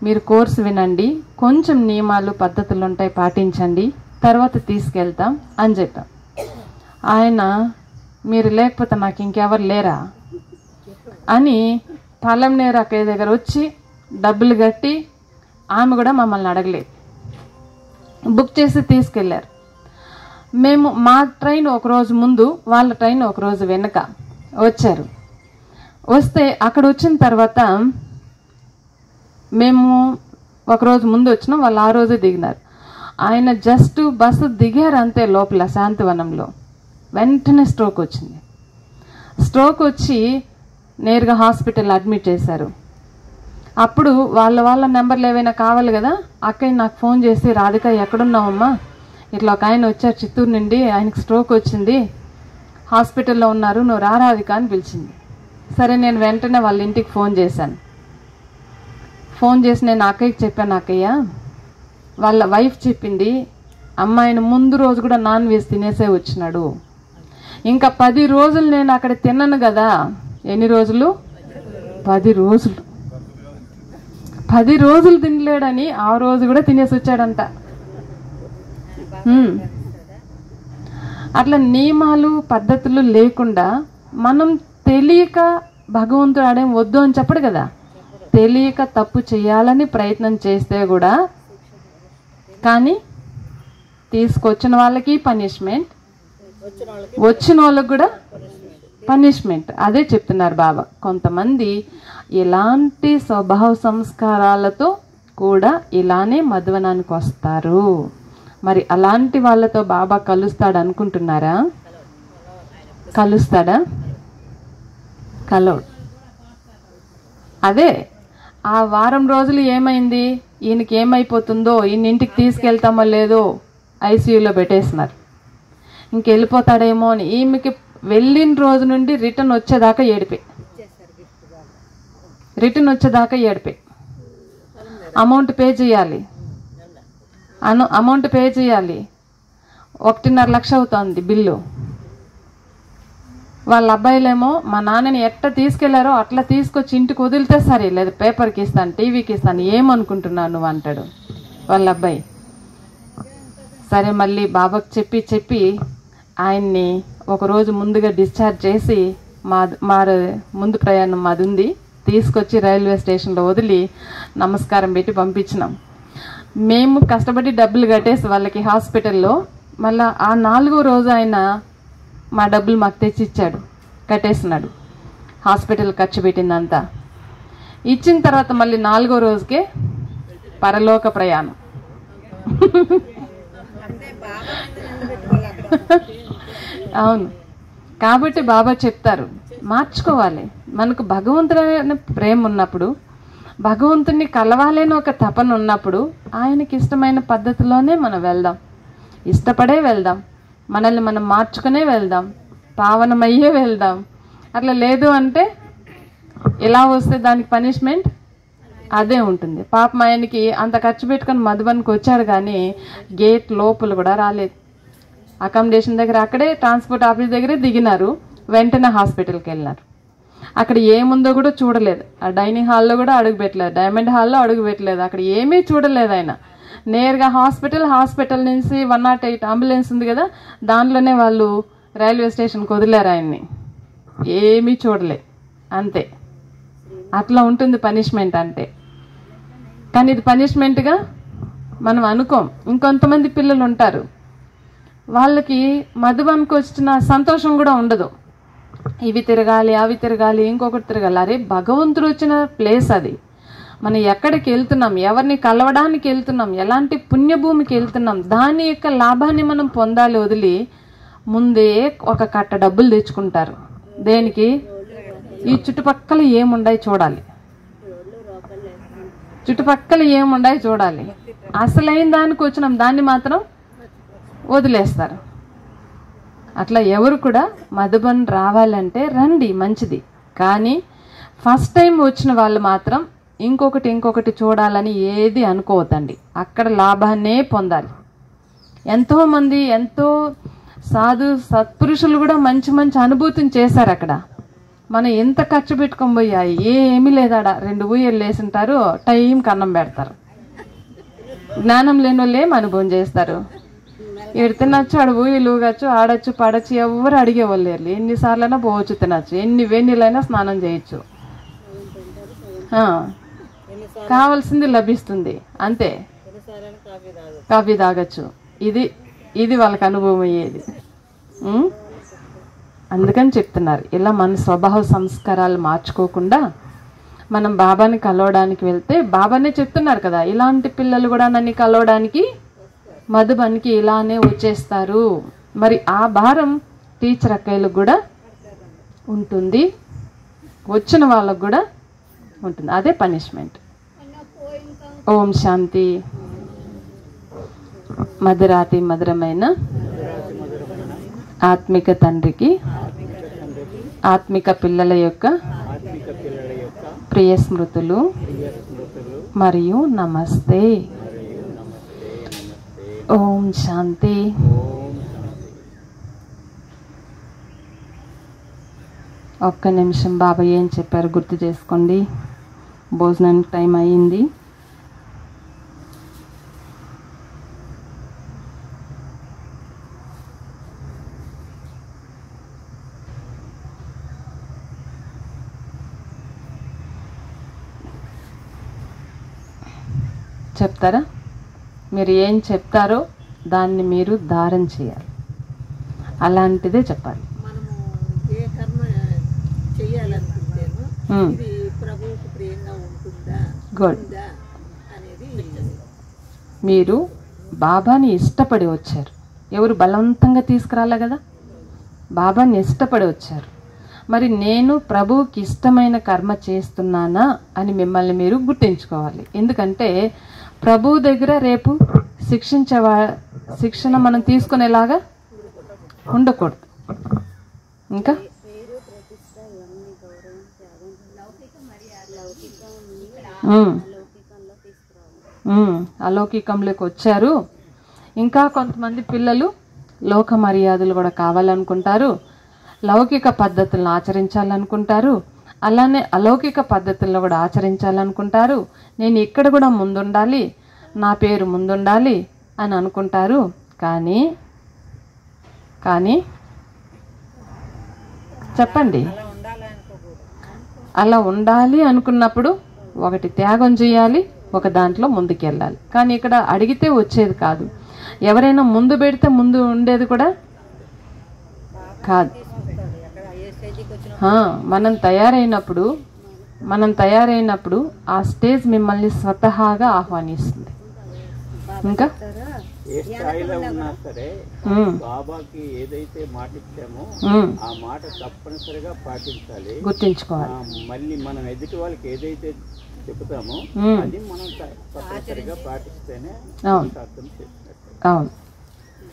S1: మీరు కోర్సు వినండి, కొంచెం నియమాలు పద్ధతులు ఉంటాయి పాటించండి, తర్వాత తీసుకెళ్తాం అని చెప్పాం. ఆయన మీరు లేకపోతే నాకు ఇంకెవరు లేరా అని పలంనేరు అక్కయ్య దగ్గర వచ్చి డబ్బులు కట్టి, ఆమె కూడా మమ్మల్ని అడగలేదు, బుక్ చేసి తీసుకెళ్ళారు. మేము మా ట్రైన్ ఒకరోజు ముందు, వాళ్ళ ట్రైన్ ఒకరోజు వెనుక వచ్చారు. వస్తే అక్కడ వచ్చిన తర్వాత మేము ఒకరోజు ముందు వచ్చినాం, వాళ్ళు ఆ రోజే దిగినారు. ఆయన జస్ట్ బస్సు దిగారు అంతే, లోపల శాంతివనంలో వెంటనే స్ట్రోక్ వచ్చింది. స్ట్రోక్ వచ్చి నేరుగా హాస్పిటల్ అడ్మిట్ చేశారు. అప్పుడు వాళ్ళ నెంబర్లు ఏవైనా కావాలి కదా, అక్కయ్య నాకు ఫోన్ చేసి రాధిక ఎక్కడున్నావమ్మా, ఇట్లా ఒక ఆయన వచ్చారు చిత్తూరు నుండి, ఆయనకి స్ట్రోక్ వచ్చింది, హాస్పిటల్లో ఉన్నారు, నువ్వు రా రాధిక అని పిలిచింది. సరే నేను వెంటనే వాళ్ళ ఇంటికి ఫోన్ చేశాను. ఫోన్ చేసి నేను అక్కయ్యకి చెప్పాను, అక్కయ్య వాళ్ళ వైఫ్ చెప్పింది అమ్మాయిని ముందు రోజు కూడా నాన్ వెజ్ తినేసే వచ్చినాడు, ఇంకా 10 రోజులు నేను అక్కడ తిన్నాను కదా. ఎన్ని రోజులు? 10 రోజులు. 10 రోజులు తినలేడని ఆ రోజు కూడా తినేసి వచ్చాడంట. అట్లా నియమాలు పద్ధతులు లేకుండా మనం తెలియక భగవంతుడు ఆడేం వద్దు అని చెప్పడు కదా, తెలియక తప్పు చేయాలని ప్రయత్నం చేస్తే కూడా, కానీ తీసుకొచ్చిన వాళ్ళకి పనిష్మెంట్, వచ్చిన వాళ్ళకి కూడా పనిష్మెంట్. అదే చెప్తున్నారు బాబా. కొంతమంది ఇలాంటి స్వభావ సంస్కారాలతో కూడా ఇలానే మధువనానికి వస్తారు. మరి అలాంటి వాళ్ళతో బాబా కలుస్తాడు అనుకుంటున్నారా? కలుస్తాడా? కలవడు. అదే ఆ వారం రోజులు ఏమైంది, ఈయనకి ఏమైపోతుందో, ఈయన ఇంటికి తీసుకెళ్తామో లేదో ఐసీయూలో పెట్టేస్తున్నారు. ఇంకెళ్ళిపోతాడేమో అని. ఈమెకి వెళ్ళిన రోజు నుండి రిటర్న్ వచ్చేదాకా ఏడిపే, అమౌంట్ పే చేయాలి, అమౌంట్ పే చేయాలి. 1.5 లక్ష అవుతుంది బిల్లు. వాళ్ళ అబ్బాయిలేమో మా నాన్నని ఎట్లా తీసుకెళ్లారో అట్లా తీసుకొచ్చి ఇంటికి వదిలితే సరే, లేదు పేపర్కి ఇస్తాను, టీవీకి ఇస్తాను, ఏమనుకుంటున్నావు నువ్వు అంటాడు వాళ్ళ అబ్బాయి. సరే మళ్ళీ బాబాకి చెప్పి ఆయన్ని ఒకరోజు ముందుగా డిశ్చార్జ్ చేసి మా ముందు ప్రయాణం మాది ఉంది, తీసుకొచ్చి రైల్వే స్టేషన్లో వదిలి నమస్కారం పెట్టి పంపించినాం. మేము కష్టపడి డబ్బులు కట్టేసి వాళ్ళకి హాస్పిటల్లో, మళ్ళీ ఆ 4వ రోజు ఆయన మా డబ్బులు మాకు తెచ్చి ఇచ్చాడు, కట్టేసినాడు. హాస్పిటల్ ఖర్చు పెట్టిందంతా ఇచ్చిన తర్వాత మళ్ళీ 4వ రోజుకే పరలోక ప్రయాణం. అవును. కాబట్టి బాబా చెప్తారు మార్చుకోవాలి. మనకు భగవంతుడైన ప్రేమ ఉన్నప్పుడు, భగవంతుని కలవాలని ఒక తపన ఉన్నప్పుడు, ఆయనకి ఇష్టమైన పద్ధతిలోనే మనం వెళ్దాం, ఇష్టపడే వెళ్దాం, మనల్ని మనం మార్చుకునే వెళ్దాం, పావనమయ్యే వెళ్దాం. అట్లా లేదు అంటే ఎలా వస్తే దానికి పనిష్మెంట్ అదే ఉంటుంది. పాపం ఆయనకి అంత ఖర్చు పెట్టుకొని మధుబన్కి వచ్చాడు, కానీ గేట్ లోపల కూడా రాలేదు. అకామిడేషన్ దగ్గర అక్కడే ట్రాన్స్పోర్ట్ ఆఫీస్ దగ్గరే దిగినారు, వెంటనే హాస్పిటల్కి వెళ్ళినారు. అక్కడ ఏముందో కూడా చూడలేదు, ఆ డైనింగ్ హాల్లో కూడా అడుగు పెట్టలేదు, డైమండ్ హాల్లో అడుగు పెట్టలేదు, అక్కడ ఏమీ చూడలేదు. ఆయన నేరుగా హాస్పిటల్ నుంచి 108 అంబులెన్స్ ఉంది కదా, దాంట్లోనే వాళ్ళు రైల్వే స్టేషన్కి వదిలేరు ఆయన్ని, ఏమీ చూడలే. అంతే, అట్లా ఉంటుంది పనిష్మెంట్ అంటే. కానీ ఇది పనిష్మెంట్గా మనం అనుకోం. ఇంకొంతమంది పిల్లలు ఉంటారు, వాళ్ళకి మధుబన్కి వచ్చిన సంతోషం కూడా ఉండదు. ఇవి తిరగాలి, అవి తిరగాలి, ఇంకొకటి తిరగాలి. అరే భగవంతుడు వచ్చిన ప్లేస్ అది, మనం ఎక్కడికి వెళ్తున్నాం, ఎవరిని కలవడానికి వెళ్తున్నాం, ఎలాంటి పుణ్యభూమికి వెళ్తున్నాం, దాని యొక్క లాభాన్ని మనం పొందాలి. వదిలి ముందే ఒక కట్ట డబ్బులు తెచ్చుకుంటారు. దేనికి? ఈ చుట్టుపక్కల ఏముండాయి చూడాలి, చుట్టుపక్కల ఏముండాయి చూడాలి. అసలైన దానికి వచ్చినాం, దాన్ని మాత్రం వదిలేస్తారు. అట్లా ఎవరు కూడా మధుబన్ రావాలంటే రండి, మంచిది. కానీ ఫస్ట్ టైం వచ్చిన వాళ్ళు మాత్రం ఇంకొకటి చూడాలని ఏది అనుకోవద్దండి. అక్కడ లాభాన్నే పొందాలి. ఎంతోమంది ఎంతో సత్పురుషులు కూడా మంచి మంచి అనుభూతిని చేశారు అక్కడ. మనం ఎంత ఖర్చు పెట్టుకొని పోయాయి, ఏమీ లేదాడ. 2 ఊయలు వేసింటారు, టైంకి అన్నం పెడతారు. జ్ఞానం లేని వాళ్ళు ఏం అనుభవం చేస్తారు? ఇక్కడ తినచ్చు, ఆడ ఊయలు ఊగచ్చు, ఆడచ్చు, పడచ్చు, ఎవరు అడిగేవాళ్ళు లేరు. ఎన్నిసార్లైనా పోవచ్చు, తినచ్చు, ఎన్ని వేణీలైనా స్నానం చేయొచ్చు, కావాల్సింది లభిస్తుంది, అంతే. కాఫీ తాగొచ్చు. ఇది వాళ్ళకి అనుభవం అయ్యేది. అందుకని చెప్తున్నారు, ఇలా మన స్వభావ సంస్కారాలు మార్చుకోకుండా మనం బాబాని కలవడానికి వెళ్తే బాబానే చెప్తున్నారు కదా, ఇలాంటి పిల్లలు కూడా నన్ను కలవడానికి మధుబన్కి ఇలానే వచ్చేస్తారు. మరి ఆ భారం టీచర్ అక్కయ్యలకు కూడా ఉంటుంది, వచ్చిన వాళ్ళకు కూడా ఉంటుంది. అదే పనిష్మెంట్. ఓం శాంతి. మధురాతి మధురమైన ఆత్మిక తండ్రికి ఆత్మిక పిల్లల యొక్క ప్రియ స్మృతులు మరియు నమస్తే. ఓం శాంతి. ఒక్క నిమిషం బాబా ఏం చెప్పారు గుర్తు చేసుకోండి. భోజనానికి టైం అయ్యింది. చెప్తారా? మీరు ఏం చెప్తారో దాన్ని మీరు ధారణ చేయాలి. అలాంటిదే చెప్పాలి. గుడ్. మీరు బాబాని ఇష్టపడి వచ్చారు. ఎవరు బలవంతంగా తీసుకురాలే కదా, బాబాని ఇష్టపడి వచ్చారు. మరి నేను ప్రభువుకి ఇష్టమైన కర్మ చేస్తున్నానా అని మిమ్మల్ని మీరు గుర్తించుకోవాలి. ఎందుకంటే ప్రభువు దగ్గర రేపు శిక్షణ మనం తీసుకునేలాగా ఉండకూడదు. ఇంకా అలౌకికంలోకి వచ్చారు. ఇంకా కొంతమంది పిల్లలు లోక మర్యాదలు కూడా కావాలనుకుంటారు, లౌకిక పద్ధతులను ఆచరించాలనుకుంటారు, అలానే అలౌకిక పద్ధతుల్లో కూడా ఆచరించాలనుకుంటారు. నేను ఇక్కడ కూడా ముందుండాలి, నా పేరు ముందుండాలి అని అనుకుంటారు. కానీ చెప్పండి, అలా ఉండాలి అనుకున్నప్పుడు ఒకటి త్యాగం చేయాలి, ఒక దాంట్లో ముందుకెళ్ళాలి. కానీ ఇక్కడ అడిగితే వచ్చేది కాదు. ఎవరైనా ముందు పెడితే ముందు ఉండేది కూడా కాదు. మనం తయారైనప్పుడు ఆ స్టేజ్ మిమ్మల్ని స్వతహాగా ఆహ్వానిస్తుంది. ఇంకా
S2: ఏ స్థాయిలో ఉన్నా సరే బాబాకి ఏదైతే మాట ఇచ్చామో ఆ మాట తప్పనిసరిగా పాటించాలి,
S1: గుర్తించుకోవాలి.
S2: మళ్ళీ మనం ఎదుటి వాళ్ళకి ఏదైతే చెప్తామో అది మనం తప్పనిసరిగా పాటిస్తేనే అర్థం చేసినట్టు.
S1: అవును.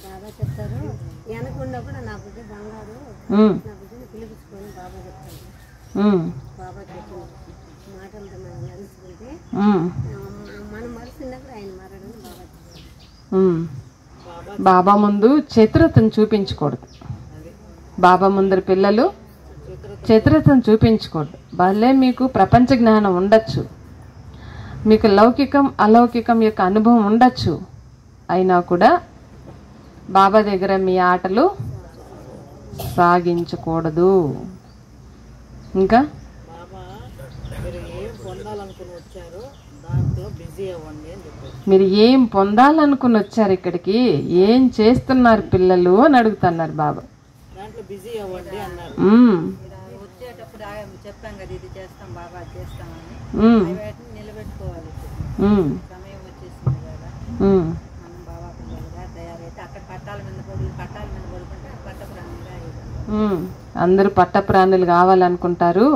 S3: బాబా చెప్తారు, వెనకుండా కూడా నా బుద్ధి బంగారు, నా బుద్ధిని పిలిపించుకొని బాబా చెప్తారు. బాబా చెప్పిన మాటలతో మనం నడుచుకుంటే మనం మరిసినప్పుడు ఆయన మారడం బాబా చెప్తారు.
S1: బాబా ముందు చతురతను చూపించకూడదు. బాబా ముందర పిల్లలు చతురతను చూపించకూడదు. భలే మీకు ప్రపంచ జ్ఞానం ఉండొచ్చు, మీకు లౌకికం అలౌకికం యొక్క అనుభవం ఉండొచ్చు, అయినా కూడా బాబా దగ్గర మీ ఆటలు సాగించకూడదు. ఇంకా మీరు ఏం పొందాలనుకుని వచ్చారు ఇక్కడికి, ఏం చేస్తున్నారు పిల్లలు అని అడుగుతున్నారు బాబా.
S3: చెప్తాం కదా ఇది చేస్తాం బాబా చేస్తామని, నిలబెట్టుకోవాలి. సమయం వచ్చేసింది కదా, మనం బాబా పిల్లలుగా తయారైతే అక్కడ పట్టాల మీద పడుకుంటే పట్టప్రాణులుగా.
S1: అందరూ పట్టప్రాణులు కావాలనుకుంటారు,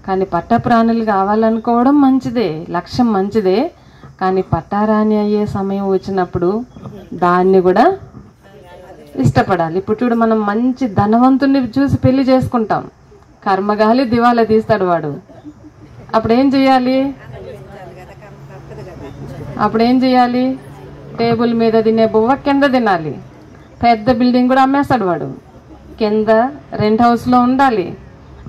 S1: కానీ పట్టప్రాణులు కావాలనుకోవడం మంచిదే, లక్ష్యం మంచిదే. కానీ పట్టారాణి అయ్యే సమయం వచ్చినప్పుడు దాన్ని కూడా ఇష్టపడాలి. ఇప్పుడు చూడు, మనం మంచి ధనవంతుని చూసి పెళ్లి చేసుకుంటాం, కర్మగాలి దివాలా తీస్తాడు వాడు. అప్పుడేం చేయాలి? టేబుల్ మీద తినే బువ్వ కింద తినాలి. పెద్ద బిల్డింగ్ కూడా అమ్మేస్తాడు వాడు, కింద రెంట్ హౌస్లో ఉండాలి.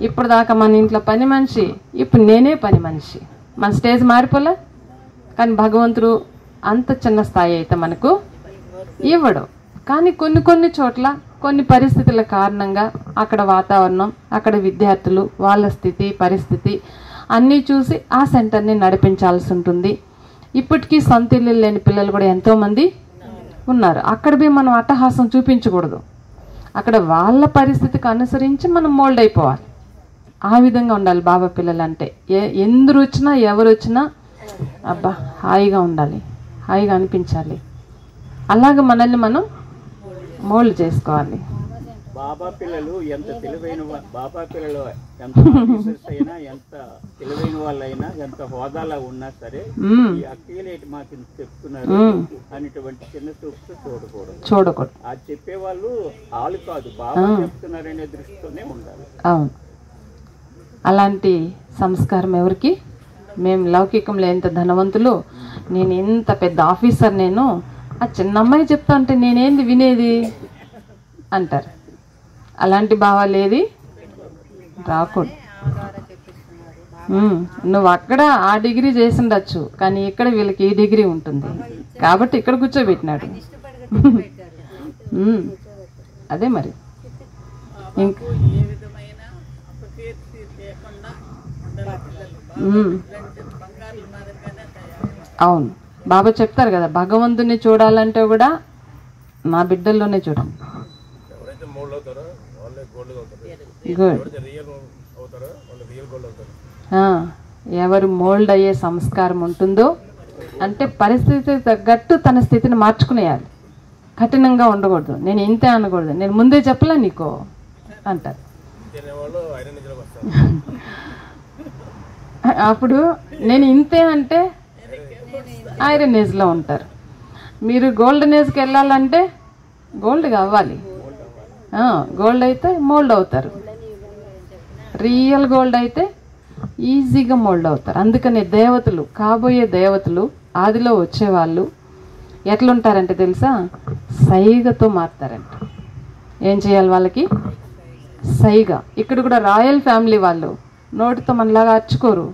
S1: ఇప్పుడు దాకా మన ఇంట్లో పని మనిషి, ఇప్పుడు నేనే పని మనిషి. మన స్టేజ్ మారిపోలే. కానీ భగవంతుడు అంత చిన్న స్థాయి అయితే మనకు ఇవ్వడు. కానీ కొన్ని చోట్ల కొన్ని పరిస్థితుల కారణంగా అక్కడ వాతావరణం, అక్కడ విద్యార్థులు, వాళ్ళ స్థితి పరిస్థితి అన్నీ చూసి ఆ సెంటర్ని నడిపించాల్సి ఉంటుంది. ఇప్పటికీ సొంత ఇల్లు లేని పిల్లలు కూడా ఎంతోమంది ఉన్నారు. అక్కడ మనం అట్టహాసం చూపించకూడదు. అక్కడ వాళ్ళ పరిస్థితికి అనుసరించి మనం మోల్డ్ అయిపోవాలి. ఆ విధంగా ఉండాలి బాబా పిల్లలు అంటే. ఎందరు వచ్చినా ఎవరు వచ్చినా అబ్బా హాయిగా ఉండాలి, హాయిగా అనిపించాలి. అలాగ మనల్ని మనం మోల్డ్ చేసుకోవాలి.
S2: బాబా పిల్లలు ఎంత తెలివైన బాబా పిల్లలు ఎంత ఆఫీసర్స్ అయినా, ఎంత తెలివైన వాళ్ళైనా, ఎంత హోదాలో ఉన్నా సరే ఈ అక్కలేటి మాకు ఇంత చెప్తున్నారు అనేటువంటి చిన్న చూపుతో చూడకూడదు. ఆ చెప్పేవాళ్ళు వాళ్ళు కాదు, బాబా చెప్తున్నారనే దృష్టితోనే ఉండాలి.
S1: అవును, అలాంటి సంస్కారం ఎవరికి? మేము లౌకికంలో ఎంత ధనవంతులు, నేను ఎంత పెద్ద ఆఫీసర్, నేను ఆ చిన్న అమ్మాయి చెప్తా అంటే నేనేంది వినేది అంటారు. అలాంటి భావాలు ఏది రాకూడదు. నువ్వు అక్కడ ఆ డిగ్రీ చేసిండొచ్చు, కానీ ఇక్కడ వీళ్ళకి ఈ డిగ్రీ ఉంటుంది కాబట్టి ఇక్కడ కూర్చోబెట్టినాడు. అదే మరి. ఇంకా అవును, బాబా చెప్తారు కదా, భగవంతుని చూడాలంటే కూడా నా బిడ్డల్లోనే చూడండి. గుడ్. ఎవరు మోల్డ్ అయ్యే సంస్కారం ఉంటుందో అంటే పరిస్థితి తగ్గట్టు తన స్థితిని మార్చుకునేయాలి. కఠినంగా ఉండకూడదు, నేను ఇంతే అనకూడదు, నేను ముందే చెప్పలే నీకో అంటారు. అప్పుడు నేను ఇంతే అంటే ఐరన్ ఏజ్లో ఉంటారు. మీరు గోల్డెన్ ఏజ్కి వెళ్ళాలంటే గోల్డ్ కావాలి. గోల్డ్ అయితే మోల్డ్ అవుతారు. రియల్ గోల్డ్ అయితే ఈజీగా మోల్డ్ అవుతారు. అందుకనే దేవతలు, కాబోయే దేవతలు, ఆదిలో వచ్చేవాళ్ళు ఎట్లుంటారంటే తెలుసా? సైగతో మారుతారంట. ఏం చేయాలి వాళ్ళకి? సైగ. ఇక్కడ కూడా రాయల్ ఫ్యామిలీ వాళ్ళు నోటితో మనలాగా అర్చుకోరు,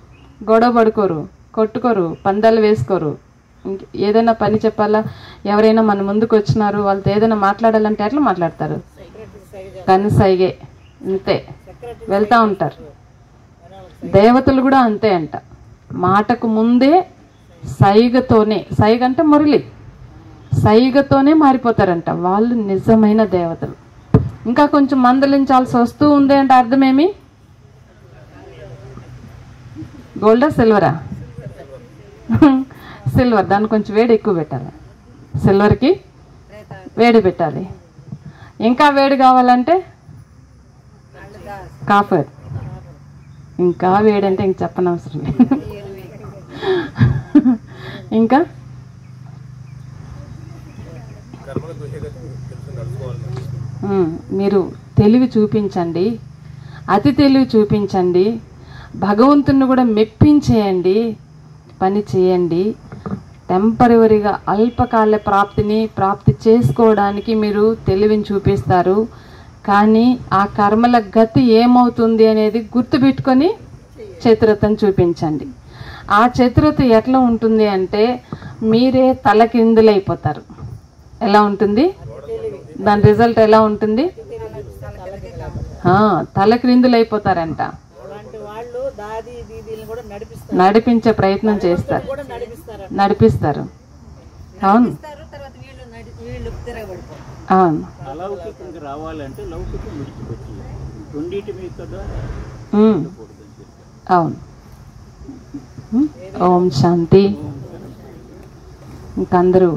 S1: గొడవ పడుకోరు, కొట్టుకోరు, పందాలు వేసుకోరు. ఏదైనా పని చెప్పాలా, ఎవరైనా మన ముందుకు వచ్చినారు వాళ్ళతో ఏదైనా మాట్లాడాలంటే ఎట్లా మాట్లాడతారు? కన్ను సైగే, ఇంతే వెళ్తూ ఉంటారు. దేవతలు కూడా అంతే అంట. మాటకు ముందే సైగతోనే, సైగ అంటే మురళి, సైగతోనే మారిపోతారంట. వాళ్ళు నిజమైన దేవతలు. ఇంకా కొంచెం మందలించాల్సి వస్తూ ఉంది అంటే అర్థమేమి? గోల్డా సిల్వరా? సిల్వర్. దాన్ని కొంచెం వేడి ఎక్కువ పెట్టాలి. సిల్వర్కి వేడి పెట్టాలి. ఇంకా వేడి కావాలంటే కాఫర్. ఇంకా వేడి అంటే ఇంక చెప్పనవసరం లేదు. ఇంకా మీరు తెలివి చూపించండి, అతి తెలివి చూపించండి, భగవంతుని కూడా మెప్పించేయండి, పని చేయండి. టెంపరవరీగా అల్పకాల ప్రాప్తి చేసుకోవడానికి మీరు తెలివిని చూపిస్తారు. కానీ ఆ కర్మల గతి ఏమవుతుంది అనేది గుర్తుపెట్టుకొని చతురతను చూపించండి. ఆ చతురత ఎట్లా ఉంటుంది అంటే మీరే తలకిందులైపోతారు. ఎలా ఉంటుంది దాని రిజల్ట్? ఎలా ఉంటుంది? తలక్రిందులైపోతారంట. నడిపించే ప్రయత్నం చేస్తారు, నడిపిస్తారు. అవును అవును. అవును. ఓం శాంతి. ఇంకందరూ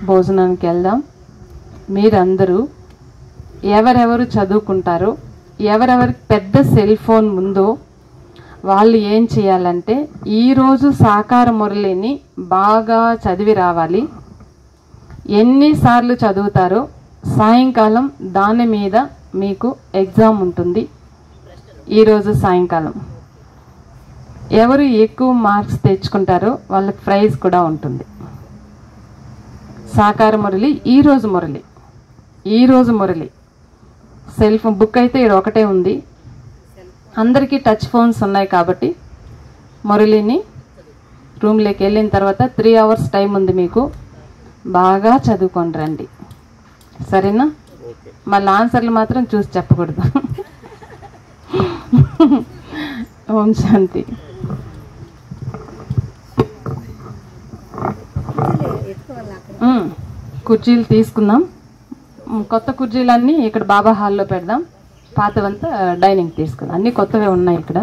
S1: భోజనానికి వెళ్దాం. మీరందరూ ఎవరెవరు చదువుకుంటారో, ఎవరెవరికి పెద్ద సెల్ ఫోన్ ఉందో వాళ్ళు ఏం చేయాలంటే ఈరోజు సాకార మురళిని బాగా చదివి రావాలి. ఎన్నిసార్లు చదువుతారో సాయంకాలం దాని మీద మీకు ఎగ్జామ్ ఉంటుంది. ఈరోజు సాయంకాలం ఎవరు ఎక్కువ మార్క్స్ తెచ్చుకుంటారో వాళ్ళకి ప్రైజ్ కూడా ఉంటుంది. సాకార మురళి ఈరోజు మురళి సెల్ ఫోన్ బుక్ అయితే ఇది ఒకటే ఉంది. అందరికీ టచ్ ఫోన్స్ ఉన్నాయి కాబట్టి మురళిని రూమ్లోకి వెళ్ళిన తర్వాత 3 hours టైం ఉంది మీకు. బాగా చదువుకొని రండి, సరేనా? మళ్ళీ ఆన్సర్లు మాత్రం చూసి చెప్పకూడదు. ఓం శాంతి. కుర్చీలు తీసుకుందాం. కొత్త కుర్చీలన్నీ ఇక్కడ బాబా హాల్లో పెడదాం. పాతవంతా డైనింగ్ తీసుకుందాం. అన్నీ కొత్తవే ఉన్నాయి ఇక్కడ.